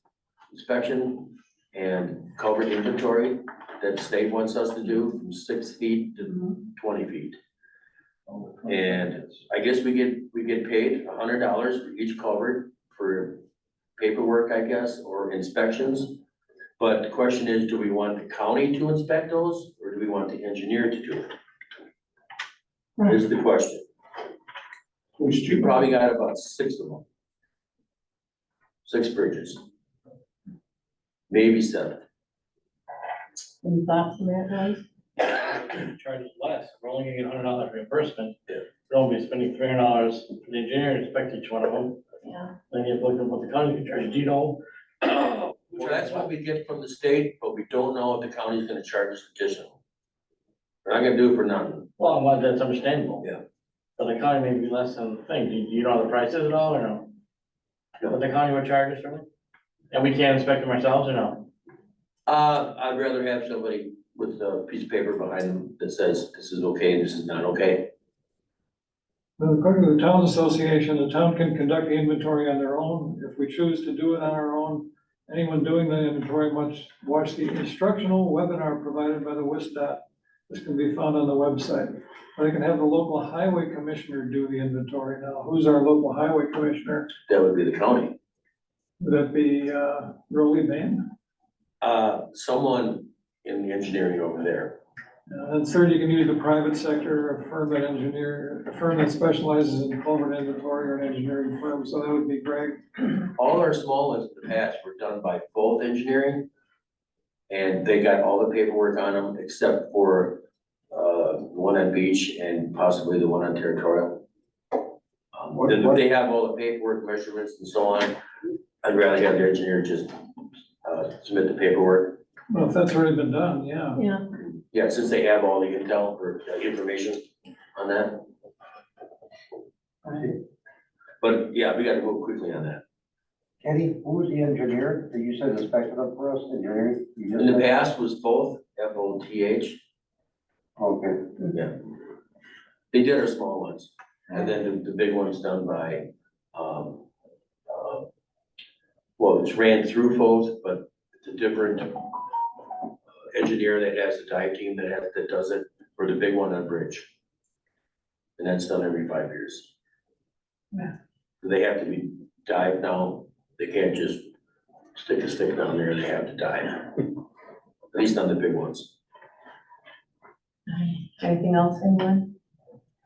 inspection and culvert inventory that the state wants us to do from 6 feet to 20 feet. And I guess we get paid $100 for each culvert for paperwork, I guess, or inspections. But the question is, do we want the county to inspect those, or do we want the engineer to do it? Is the question. We probably got about 6 of them. 6 bridges. Maybe 7. Any thoughts on that, guys? Charges less, we're only gonna get $100 reimbursement. Yeah. We're only spending $300 for the engineer to inspect each one of them, Yeah, then you have to look at what the county can charge, do you know? Well, that's what we get from the state, but we don't know if the county's gonna charge us additional. They're not gonna do it for nothing. Well, well, that's understandable. Yeah. But the county may be less than the thing, do you know the prices at all, or no? What the county would charge us for it? And we can't inspect them ourselves, or no? I'd rather have somebody with a piece of paper behind them that says this is okay, this is not okay. Well, according to the Towns Association, the town can conduct the inventory on their own. If we choose to do it on our own, anyone doing the inventory must watch the instructional webinar provided by the WISDOT. This can be found on the website. Or they can have the local highway commissioner do the inventory. Now, who's our local highway commissioner? That would be the county. Would that be, Rolly Bain? Someone in the engineering over there. And third, you can use the private sector, a firm that specializes in culvert inventory, or an engineering firm, so that would be Greg. All our small ones in the past were done by both engineering. And they got all the paperwork on them except for, the one on Beach and possibly the one on Territorial. They have all the paperwork, measurements and so on. I'd rather have the engineer just, submit the paperwork. Well, if that's already been done, yeah. yeah. Yeah, since they have all the intel or information on that. But yeah, we gotta move quickly on that. Kenny, who was the engineer that you said inspected them for us, engineering? In the past was both FOTH. Okay. Yeah. They did our small ones, and then the big ones done by, well, it's ran through FOTH, but it's a different engineer that has the dive team that does it for the big one on Bridge. And that's done every 5 years. Yeah. They have to be dived now. They can't just stick a stick down there, they have to dive. At least on the big ones. Anything else, anyone?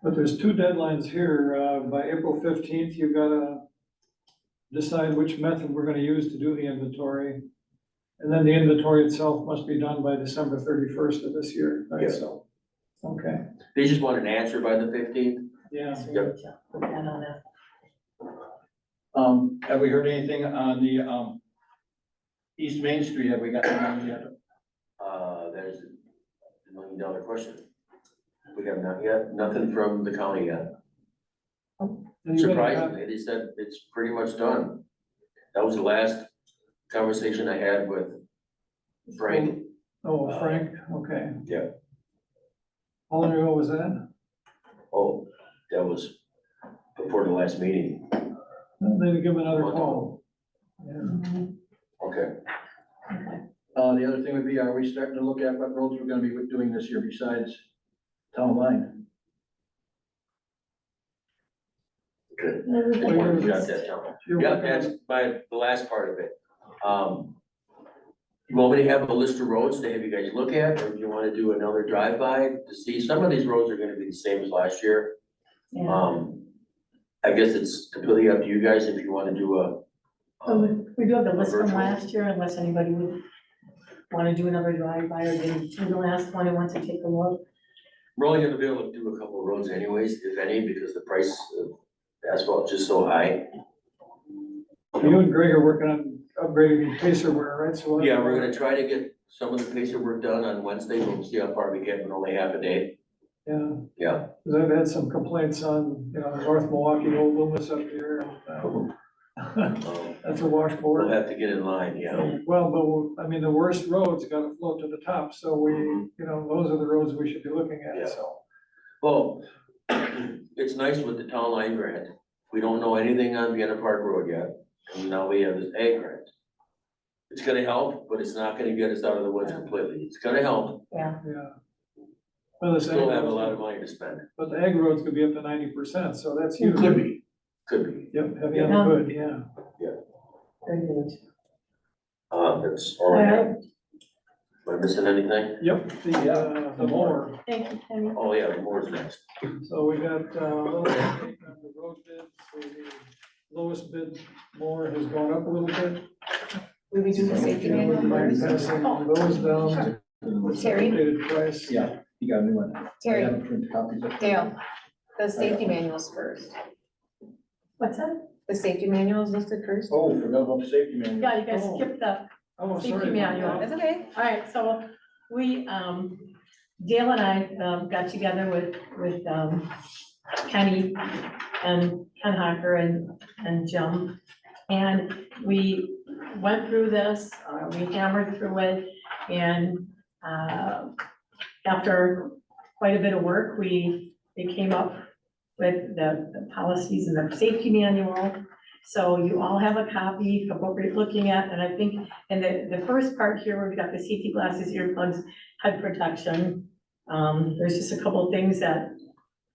But there's 2 deadlines here. By April 15th, you've got to decide which method we're going to use to do the inventory. And then the inventory itself must be done by December 31st of this year, right? Yeah. So, okay, They just want an answer by the 15th. yeah. Yep. Put that on that. Have we heard anything on the, East Main Street? Have we got anything yet? That is the $1 million question. We have not yet, nothing from the county yet. Surprisingly, they said it's pretty much done. That was the last conversation I had with Frank. Oh, Frank, okay. Yeah. How long ago was that? Oh, that was before the last meeting. Maybe give him another call. Yeah. Okay. The other thing would be, are we starting to look at what roads we're gonna be doing this year besides town line? Good. Everybody Wanted to was- jot that down. You're Yeah, working that's on- the last part of it. You want me to have a list of roads to have you guys look at, or do you want to do another drive-by to see? Some of these roads are gonna be the same as last year. Yeah. I guess it's completely up to you guys if you want to do a. So we do have the list from virtual. last year, unless anybody would wanna do another drive-by or didn't do the last one and want to take a look. We're only gonna be able to do a couple of roads anyways, if any, because the price of asphalt is just so high. You and Greg are working on upgrading the pacer wear, right? So what- Yeah, we're gonna try to get some of the pacer work done on Wednesday, we'll see how far we get, but only half a day. Yeah, Yeah. because I've had some complaints on, North Milwaukee, Old Loomis up here. That's a We'll washboard. have to get in line, yeah. Well, but, I mean, the worst roads gotta float to the top, so we, Mhm. those are the roads we should be looking Yeah. at, so. Well, it's nice with the town line grant. We don't know anything on Vienna Park Road yet, and now we have this ag grant. It's gonna help, but it's not gonna get us out of the woods completely. It's gonna help, Yeah, Yeah. Well, this still ag have a roads- lot of money to spend. But the ag roads could be up to 90%, so that's It huge. could be, could be. Yep, heavy on the good, yeah. very good. That's all I have. Am I missing anything? Yep, the mower. Thank you, Kenny. Oh, yeah, the more's next. So we got, a little update on the road bids, so the lowest bid mower has gone up a little bit. Will we do the safety manual first? Passing those down. Terry? Updated price. Yeah, you got a new one. Terry, I haven't printed copies of it. Dale, the safety manuals first. What's that? The safety manual is listed first? Oh, forgot about the safety manual. Yeah, you guys Oh. skipped the Oh, safety sorry about manual. that. That's okay. All right, so we, Dale and I, got together with, Kenny and Ken Hocker and Jim. And we went through this, we hammered through it, and, after quite a bit of work, we came up with the policies and the safety manual. So you all have a copy of what we're looking at, and I think in the first part here, we've got the safety glasses, earplugs, head protection. There's just a couple of things that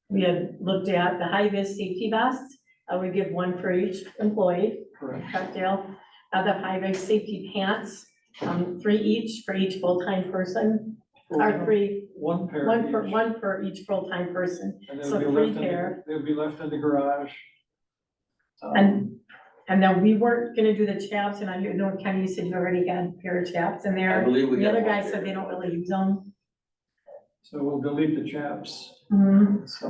we had looked at, the high-vis safety vests, we give one for each employee, correct, Dale? The high-vis safety pants, 3 each for each full-time person, or 3, One pair. each. one for each full-time person, And so they'll be 3 left in, pair. they'll be left in the garage. And then we weren't gonna do the chaps, and I know Kenny, you said you already had a pair of chaps in I there. believe we The got other one guy there. said they don't really use them. So we'll delete the chaps. Mhm. So,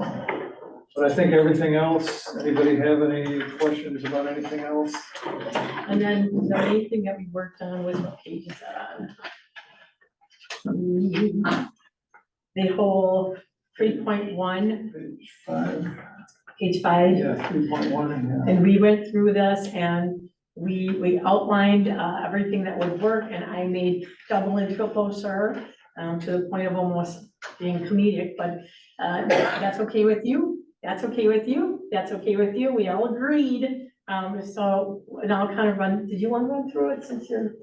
but I think everything else, anybody have any questions about anything else? And then the main thing that we worked on was what page is that on? The whole 3.1, Page 5. page 5. Yeah, 3.1, yeah. And we went through this and we outlined everything that would work, and I made double and triple sure, to the point of almost being comedic, but that's okay with you? That's okay with you? That's okay with you? We all agreed. So, and I'll kind of run, did you want to run through it since you're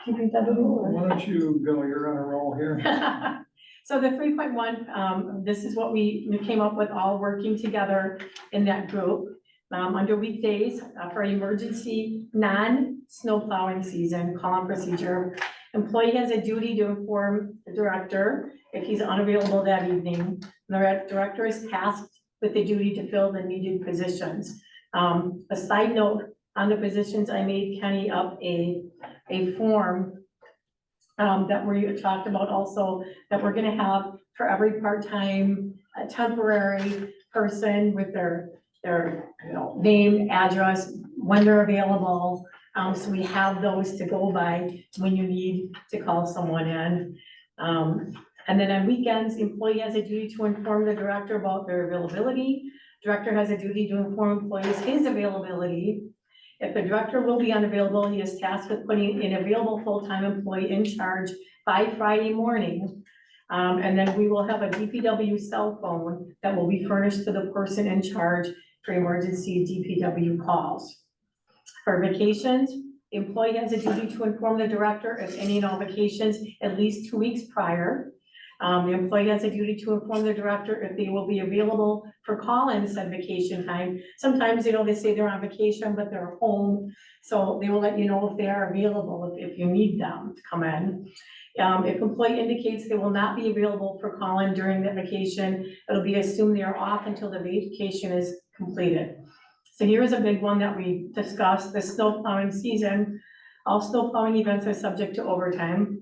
keeping that? Why don't you go, you're on a roll here. So the 3.1, this is what we came up with, all working together in that group. Under weekdays, for emergency, non-snow plowing season, call-on procedure, employee has a duty to inform the director if he's unavailable that evening. The director is tasked with the duty to fill the needed positions. A side note on the positions, I made Kenny up a form that we talked about also, that we're gonna have for every part-time, temporary person with their name, address, when they're available. So we have those to go by when you need to call someone in. And then on weekends, employee has a duty to inform the director about their availability. Director has a duty to inform employees his availability. If the director will be unavailable, he is tasked with putting an available full-time employee in charge by Friday morning. And then we will have a DPW cell phone that will be furnished to the person in charge for emergency DPW calls. For vacations, the employee has a duty to inform the director of any and all vacations at least 2 weeks prior. The employee has a duty to inform the director if they will be available for call-ins at vacation time. Sometimes, they say they're on vacation, but they're home, so they will let you know if they are available, if you need them to come in. If employee indicates they will not be available for call-in during the vacation, it'll be assumed they are off until the vacation is completed. So here's a big one that we discussed, the snow plowing season. All snow plowing events are subject to overtime.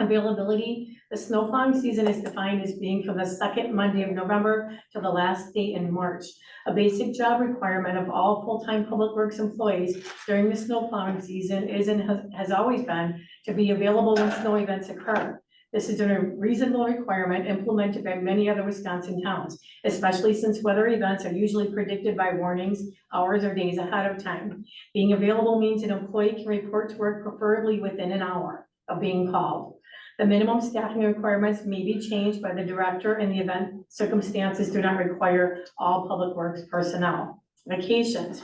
Availability, the snow plowing season is defined as being from the second Monday of November to the last day in March. A basic job requirement of all full-time public works employees during the snow plowing season is and has always been to be available when snow events occur. This is a reasonable requirement implemented by many other Wisconsin towns, especially since weather events are usually predicted by warnings hours or days ahead of time. Being available means an employee can report to work preferably within an hour of being called. The minimum staffing requirements may be changed by the director in the event circumstances do not require all public works personnel. Vacations.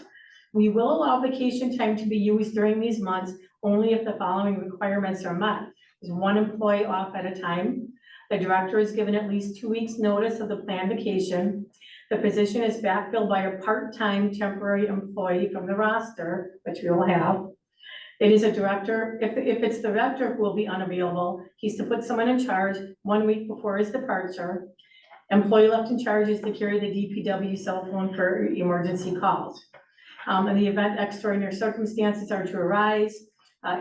We will allow vacation time to be used during these months only if the following requirements are met. Is 1 employee off at a time. The director is given at least 2 weeks' notice of the planned vacation. The position is backfilled by a part-time temporary employee from the roster, which we will have. It is a director, if it's the director who will be unavailable, he's to put someone in charge 1 week before his departure. Employee left in charge is to carry the DPW cell phone for emergency calls. In the event extraordinary circumstances are to arise,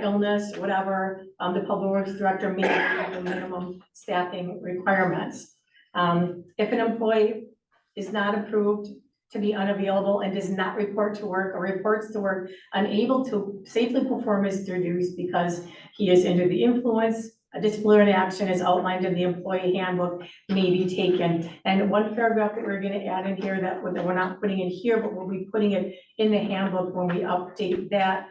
illness, whatever, the public works director may meet the minimum staffing requirements. If an employee is not approved to be unavailable and does not report to work or reports to work unable to safely perform his duties because he is under the influence, a disciplinary action is outlined in the employee handbook may be taken. And one paragraph that we're gonna add in here that we're not putting in here, but we'll be putting it in the handbook when we update that.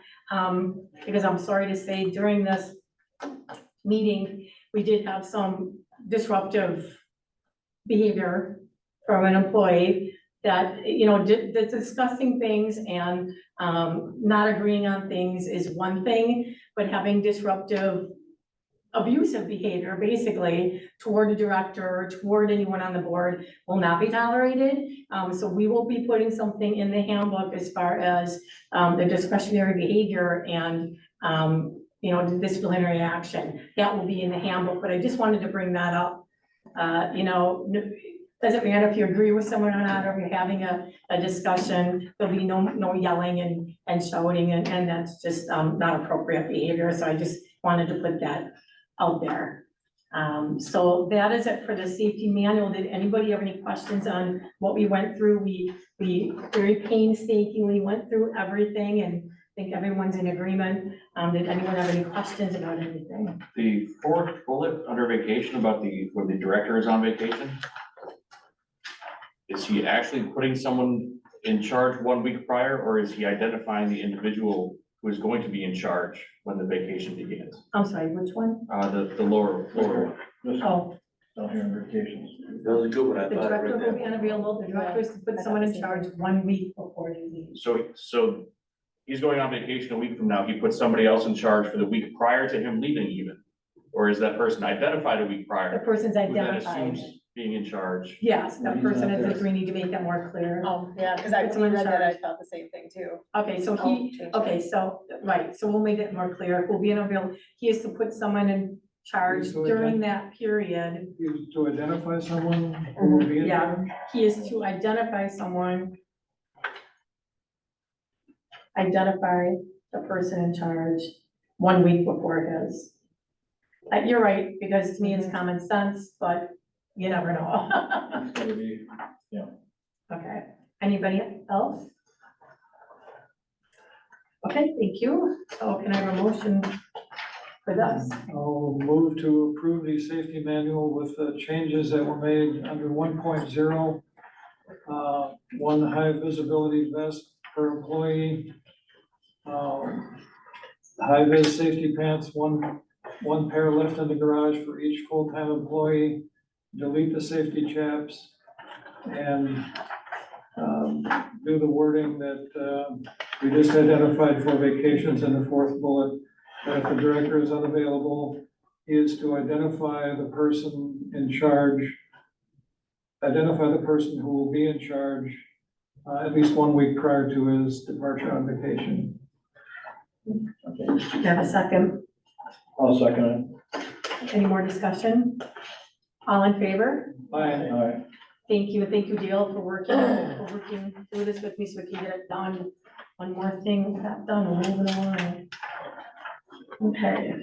Because I'm sorry to say during this meeting, we did have some disruptive behavior from an employee that, you know, that's discussing things and not agreeing on things is one thing, but having disruptive, abusive behavior, basically, toward the director or toward anyone on the board will not be tolerated. So we will be putting something in the handbook as far as the discretionary behavior and, you know, the disciplinary action. That will be in the handbook, but I just wanted to bring that up. You know, doesn't matter if you agree with someone or not, or if you're having a discussion, there'll be no yelling and shouting, and that's just not appropriate behavior. So I just wanted to put that out there. So that is it for the safety manual. Did anybody have any questions on what we went through? We very painstakingly went through everything, and I think everyone's in agreement. Did anyone have any questions about anything? The fourth bullet under vacation about when the director is on vacation. Is he actually putting someone in charge 1 week prior, or is he identifying the individual who is going to be in charge when the vacation begins? I'm sorry, which one? The lower one. Oh, Down here on vacations. That was a good one, I the thought. I director read will that be one. unavailable. The director is to put someone in charge 1 week before he leaves. So he's going on vacation a week from now, he puts somebody else in charge for the week prior to him leaving even? Or is that person identified a week The prior? person's Who then identified. assumes being in charge? Yes, that person is, we need to make that more clear. Yeah, because I, when I read that, I thought the same thing too. Okay, so I'll he, change okay, so, right, so we'll make it more clear. Who'll be unavailable. He is to put someone in charge So during that period. Is to identify someone who will be in Yeah. charge? He is to identify someone. Identify the person in charge 1 week before his. You're right, because to me it's common sense, but you never know. It's gonna be, Okay, anybody else? Okay, thank you. So can I have a motion for this? I'll move to approve the safety manual with the changes that were made under 1.0. One high visibility vest per employee. High vis safety pants, one pair left in the garage for each full-time employee. Delete the safety chaps and do the wording that we just identified for vacations in the fourth bullet. That if the director is unavailable, he is to identify the person in charge, identify the person who will be in charge at least 1 week prior to his departure on vacation. Do you have a second? I'll second Any more discussion? All in favor? it. All right. Thank you Dale, for working through this with me so we can get it done. One more thing got done, we're moving along. Okay.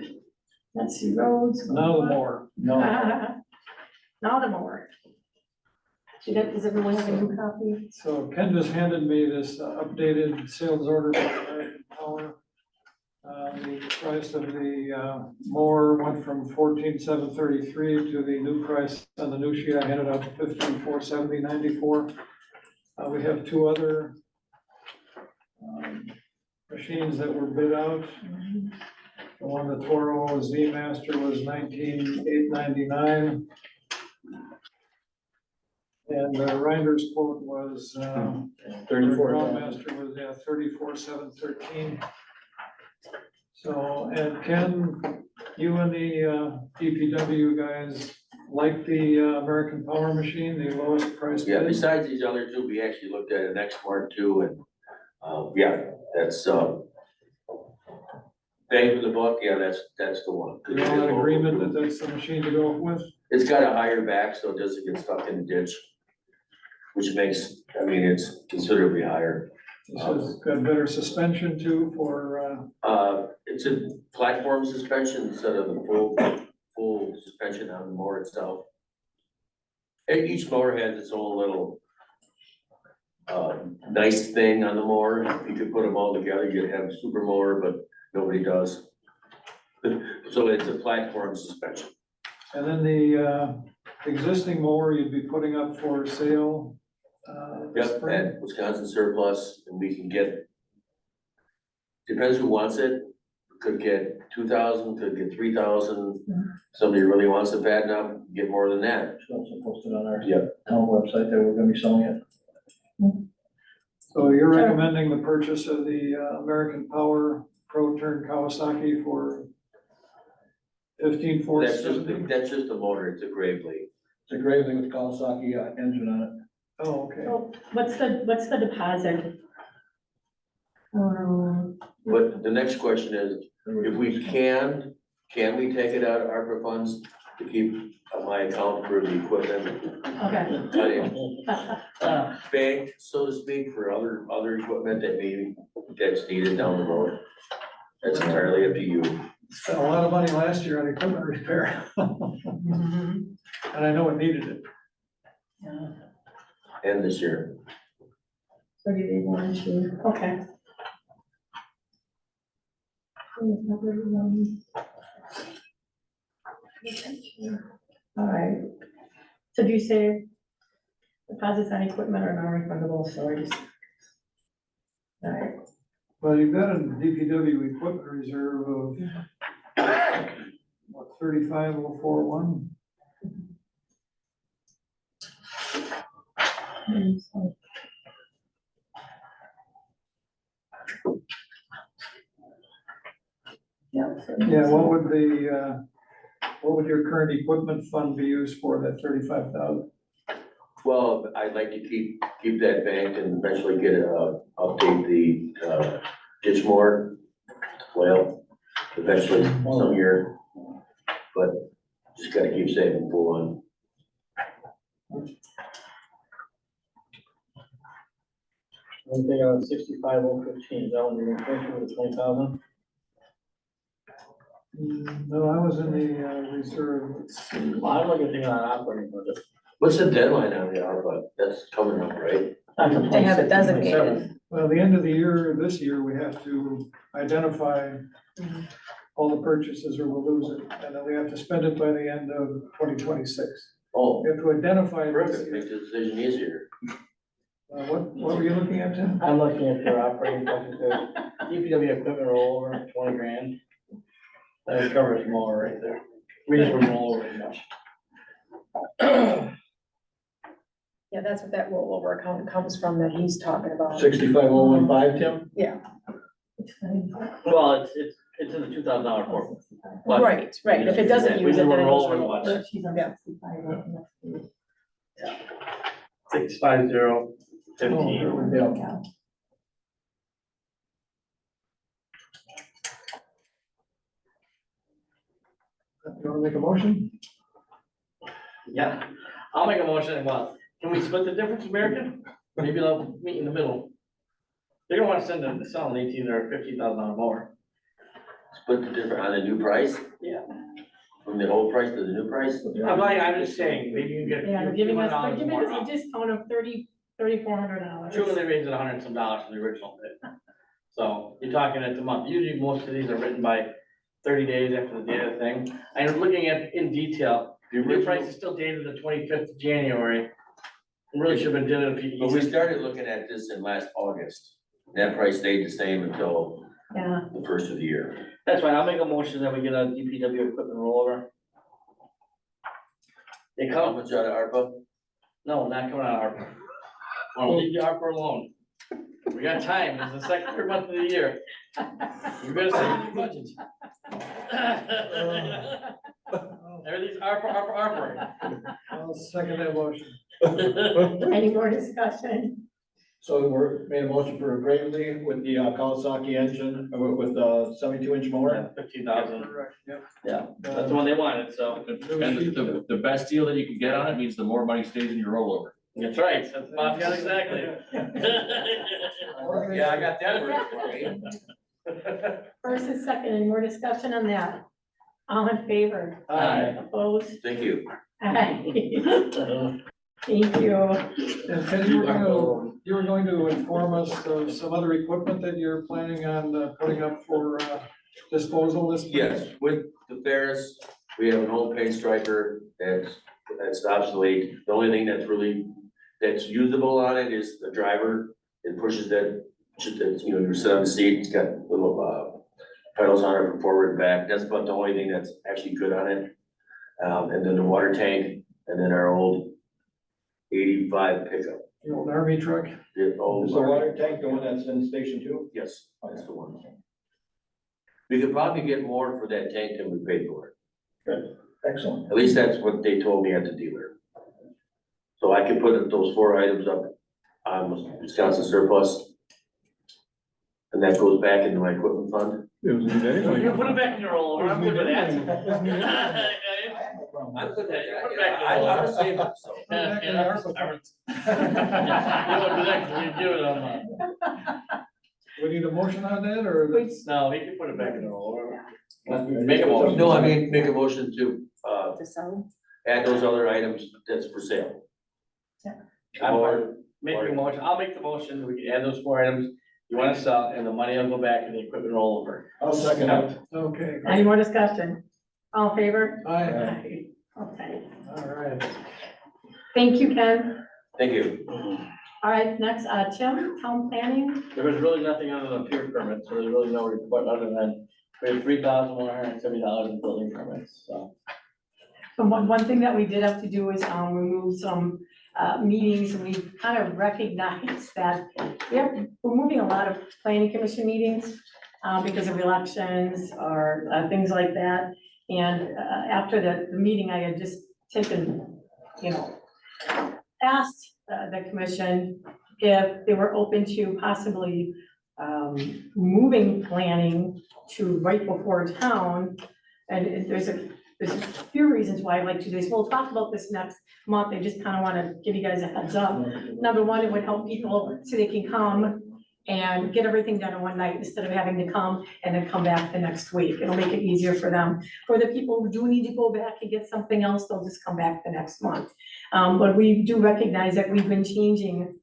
Let's see, roads. Now the more. Now the more. Does everyone have a new copy? So Ken just handed me this updated sales order from American Power. The price of the mower went from 14,733 to the new price on the new sheet I handed out to 15,470.94. We have two other machines that were bid out. The one, the Toro Z Master was 19,899. And Reinder's quote was, 34,000. Master was, 34,713. So, and Ken, you and the DPW guys like the American Power machine, the lowest price Yeah, bid? besides these other two, we actually looked at an X-Mark too, and, yeah, that's, bang for the buck, yeah, that's the one. You all in agreement that that's the machine to go with? It's got a higher back, so it doesn't get stuck in the ditch, which makes, I mean, it's considerably higher. This has got better suspension too for, It's a platform suspension instead of the full suspension on the mower itself. And each mower has its own little nice thing on the mower. If you could put them all together, you'd have a super mower, but nobody does. So it's a platform suspension. and then the existing mower you'd be putting up for sale. this Yep, spring? at Wisconsin surplus, and we can get, depends who wants it, could get 2,000, could get 3,000. Somebody really wants it bad enough, get more than that. Should also post it on our Yep. town website that we're gonna be selling it. So you're recommending the purchase of the American Power Pro Turn Kawasaki for 15,470? That's just a motor, it's a Gravely. It's a Gravely with Kawasaki engine on it. Oh, okay. So what's the deposit? But the next question is, if we can we take it out of ARPA funds to keep my account for the equipment? Bank, so to speak, for other equipment that's needed down the road. That's entirely up to you. Spent a lot of money last year on equipment repair. And I know it needed it. And this year. So do they want to, okay. All right. So do you say deposits on equipment are non-refundable, so I just. All right. Well, you've got a DPW equipment reserve of, what, 35,041? Yeah, what would your current equipment fund be used for, that 35,000? Well, I'd like to keep that banked and eventually update the ditch mower. Well, eventually some year, but just gotta keep saving for one. One thing on 65,015, is that one you're gonna finish with the 20,000? No, I was in the reserve. Let's see. Well, I'm looking at thinking on operating budget. What's the deadline on the ARPA? That's coming up, right? They have it designated. Well, the end of the year, this year, we have to identify all the purchases or we'll lose it. And then we have to spend it by the end of 2026. Oh, We have to identify this perfect, year. makes the decision easier. What were you looking at, Tim? I'm looking at their operating budget, their DPW equipment rollover, 20 grand. That covers more right there. We just wouldn't roll over as much. Yeah, that's what that rollover account comes from that he's talking about. 65,015, Tim? Yeah, Well, it's in the $2,000 quote. But right. If it doesn't we use it, just then wanna it roll goes over rollover. much. She's on Yeah. 65015. Yeah. You wanna make a motion? Yeah, I'll make a motion. Well, can we split the difference, American? Maybe they'll meet in the middle. They're gonna wanna sell an 18 or $50,000 more. split the difference on the new price? Yeah. From the old price to the new price? I'm just saying, maybe you can get Yeah, a they're few giving us, $200 they're giving more us a off. discount of $3,400. Sure, they raised it $100 and some for the original bid. So you're talking at the month. Usually most of these are written by 30 days after the date of the thing. I'm looking at in detail, the new price is still dated the 25th of January. Really should have been did it a few But we years. started looking at this in last August. That price stayed the same until Yeah, the first of the year. That's fine. I'll make a motion that we get a DPW equipment rollover. They How come, much out of ARPA? no, not coming out of ARPA. Well, leave the ARPA alone. We got time. It's the second, third month of the year. You better save your budget. Everything's ARPA. I'll second that motion. any more discussion? So we're made a motion for Gravely with the Kawasaki engine, with the 72-inch mower. 15,000. Correct, yep. Yeah, that's the one they wanted, so. And the best deal that you can get on it means the more money stays in your rollover. That's right. That's Bob got exactly. Yeah, I got that word for you. First and second, any more discussion on that? All in favor? Aye. Opposed? Thank you. Aye. Thank you. And Ted, you were going to inform us of some other equipment that you're planning on putting up for disposal this. Yes, with the Ferris, we have an old paint striker that's obsolete. The only thing that's usable on it is the driver. It pushes that, you know, you sit on the seat, it's got little pedals on it from forward and back. That's about the only thing that's actually good on it. And then the water tank, and then our old 85 pickup. The old army truck. The old. Is the water tank the one that's in Station 2? Yes, that's the one. We could probably get more for that tank than we paid for it. Good, excellent. At least that's what they told me at the dealer. So I can put those 4 items up on Wisconsin surplus. And that goes back into my equipment fund. It was neat anyway. You put it back in your rollover. I'm good with that. I'm good with that. Put it back in I the want to rollover. save it, so. Back in the ARPA fund. You don't do that 'cause we give it on, We need a motion on that, or? no, we can put it back in the rollover. Make a motion. No, I mean, make a motion to, To sell? add those other items that's for sale. I'm Or, making a motion. I'll make the motion. We can add those 4 items you want to sell, and the money will go back in the equipment rollover. I'll second it. Okay. Any more discussion? All in favor? Aye. Okay, All right. thank you, Ken. thank you. All right, next, Tim, town planning. There was really nothing other than peer permits, so there's really no report other than we have $3,170 in building permits, so. And one thing that we did have to do is, remove some, meetings, and we kind of recognized that, we're moving a lot of planning commission meetings, because of elections or, things like that. And, after the meeting, I had just taken, asked, the commission if they were open to possibly, moving planning to right before town. And there's a few reasons why I'd like to do this. We'll talk about this next month. I just kind of want to give you guys a heads up. Number one, it would help people so they can come and get everything done in one night instead of having to come and then come back the next week. It'll make it easier for them. For the people who do need to go back and get something else, they'll just come back the next month. But we do recognize that we've been changing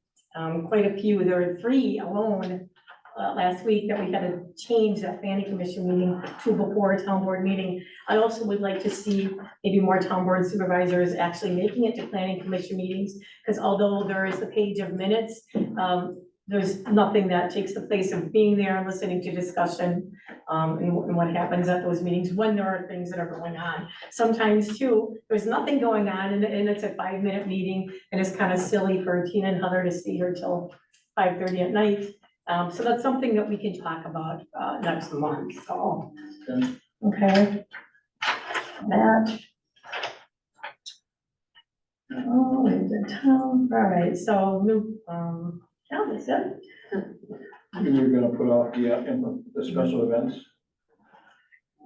quite a few. There were 3 alone last week that we had to change that planning commission meeting to before a town board meeting. I also would like to see maybe more town board supervisors actually making it to planning commission meetings, because although there is the page of minutes, there's nothing that takes the place of being there and listening to discussion, and what happens at those meetings when there are things that are going on. Sometimes too, there's nothing going on and it's a 5-minute meeting, and it's kind of silly for Tina and Heather to stay here till 5:30 at night. So that's something that we can talk about, next month, so. Okay. That. Oh, into town, all right, so, yeah, that's it. We were gonna put off the special events.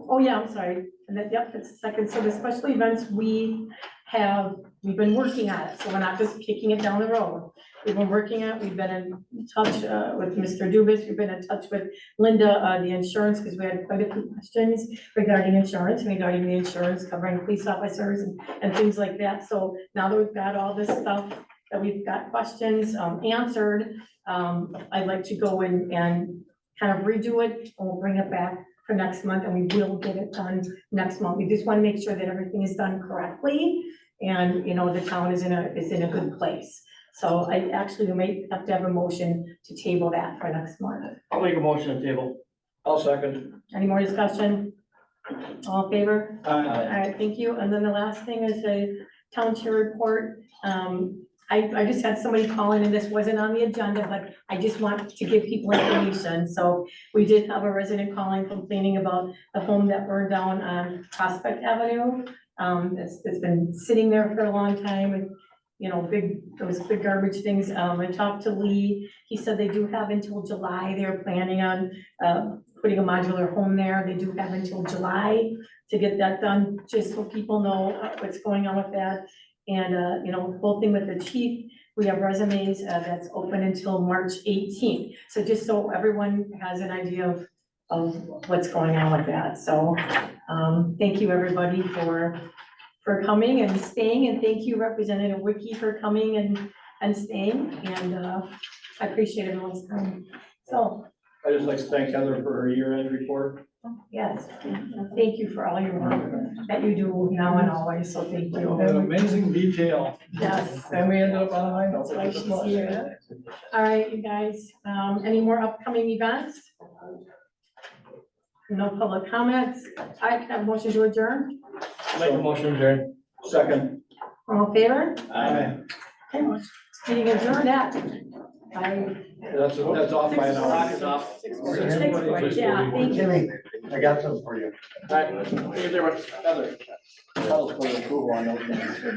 Oh, yeah, I'm sorry, and then, yep, it's the second, so the special events, we have we've been working on it, so we're not just kicking it down the road. We've been working on it, we've been in touch with Mr. Dubus, we've been in touch with Linda, the insurance, because we had quite a few questions regarding the insurance covering police officers and things like that. So now that we've got all this stuff, that we've got questions answered, I'd like to go in and kind of redo it, and we'll bring it back for next month, and we will get it done next month. We just want to make sure that everything is done correctly, and, you know, the town is in a good place. So I actually may have to have a motion to table that for next month. I'll make a motion to table. I'll second. Any more discussion? All in favor? All Aye. right, thank you. And then the last thing is a town chair report. I just had somebody call in, and this wasn't on the agenda, but I just want to give people information. So we did have a resident calling complaining about the home that burned down on Prospect Avenue. It's been sitting there for a long time, and, you know, those big garbage things. I talked to Lee. He said they do have until July. They're planning on putting a modular home there. They do have until July to get that done, just so people know what's going on with that. And, you know, the whole thing with the chief, we have resumes that's open until March 18th. So just so everyone has an idea of what's going on with that. So thank you, everybody, for coming and staying. And thank you, Representative Wiki, for coming and staying. And I appreciate everyone's time. So, I'd just like to thank Heather for her year-end report. yes, thank you for all your work that you do now and always. So thank you. An amazing detail. Yes. And we ended up on a high note. That's why she's here. All right, you guys, any more upcoming events? No public comments. I have a motion to adjourn. Make a motion to adjourn. Second. All in favor? Aye. Okay, meeting adjourned at. That's off by an hour. Clock is off. 6:40, yeah, thank you. Jimmy, I got something for you. All right, see you there, Russ. Heather. Tell us for the approval on those things.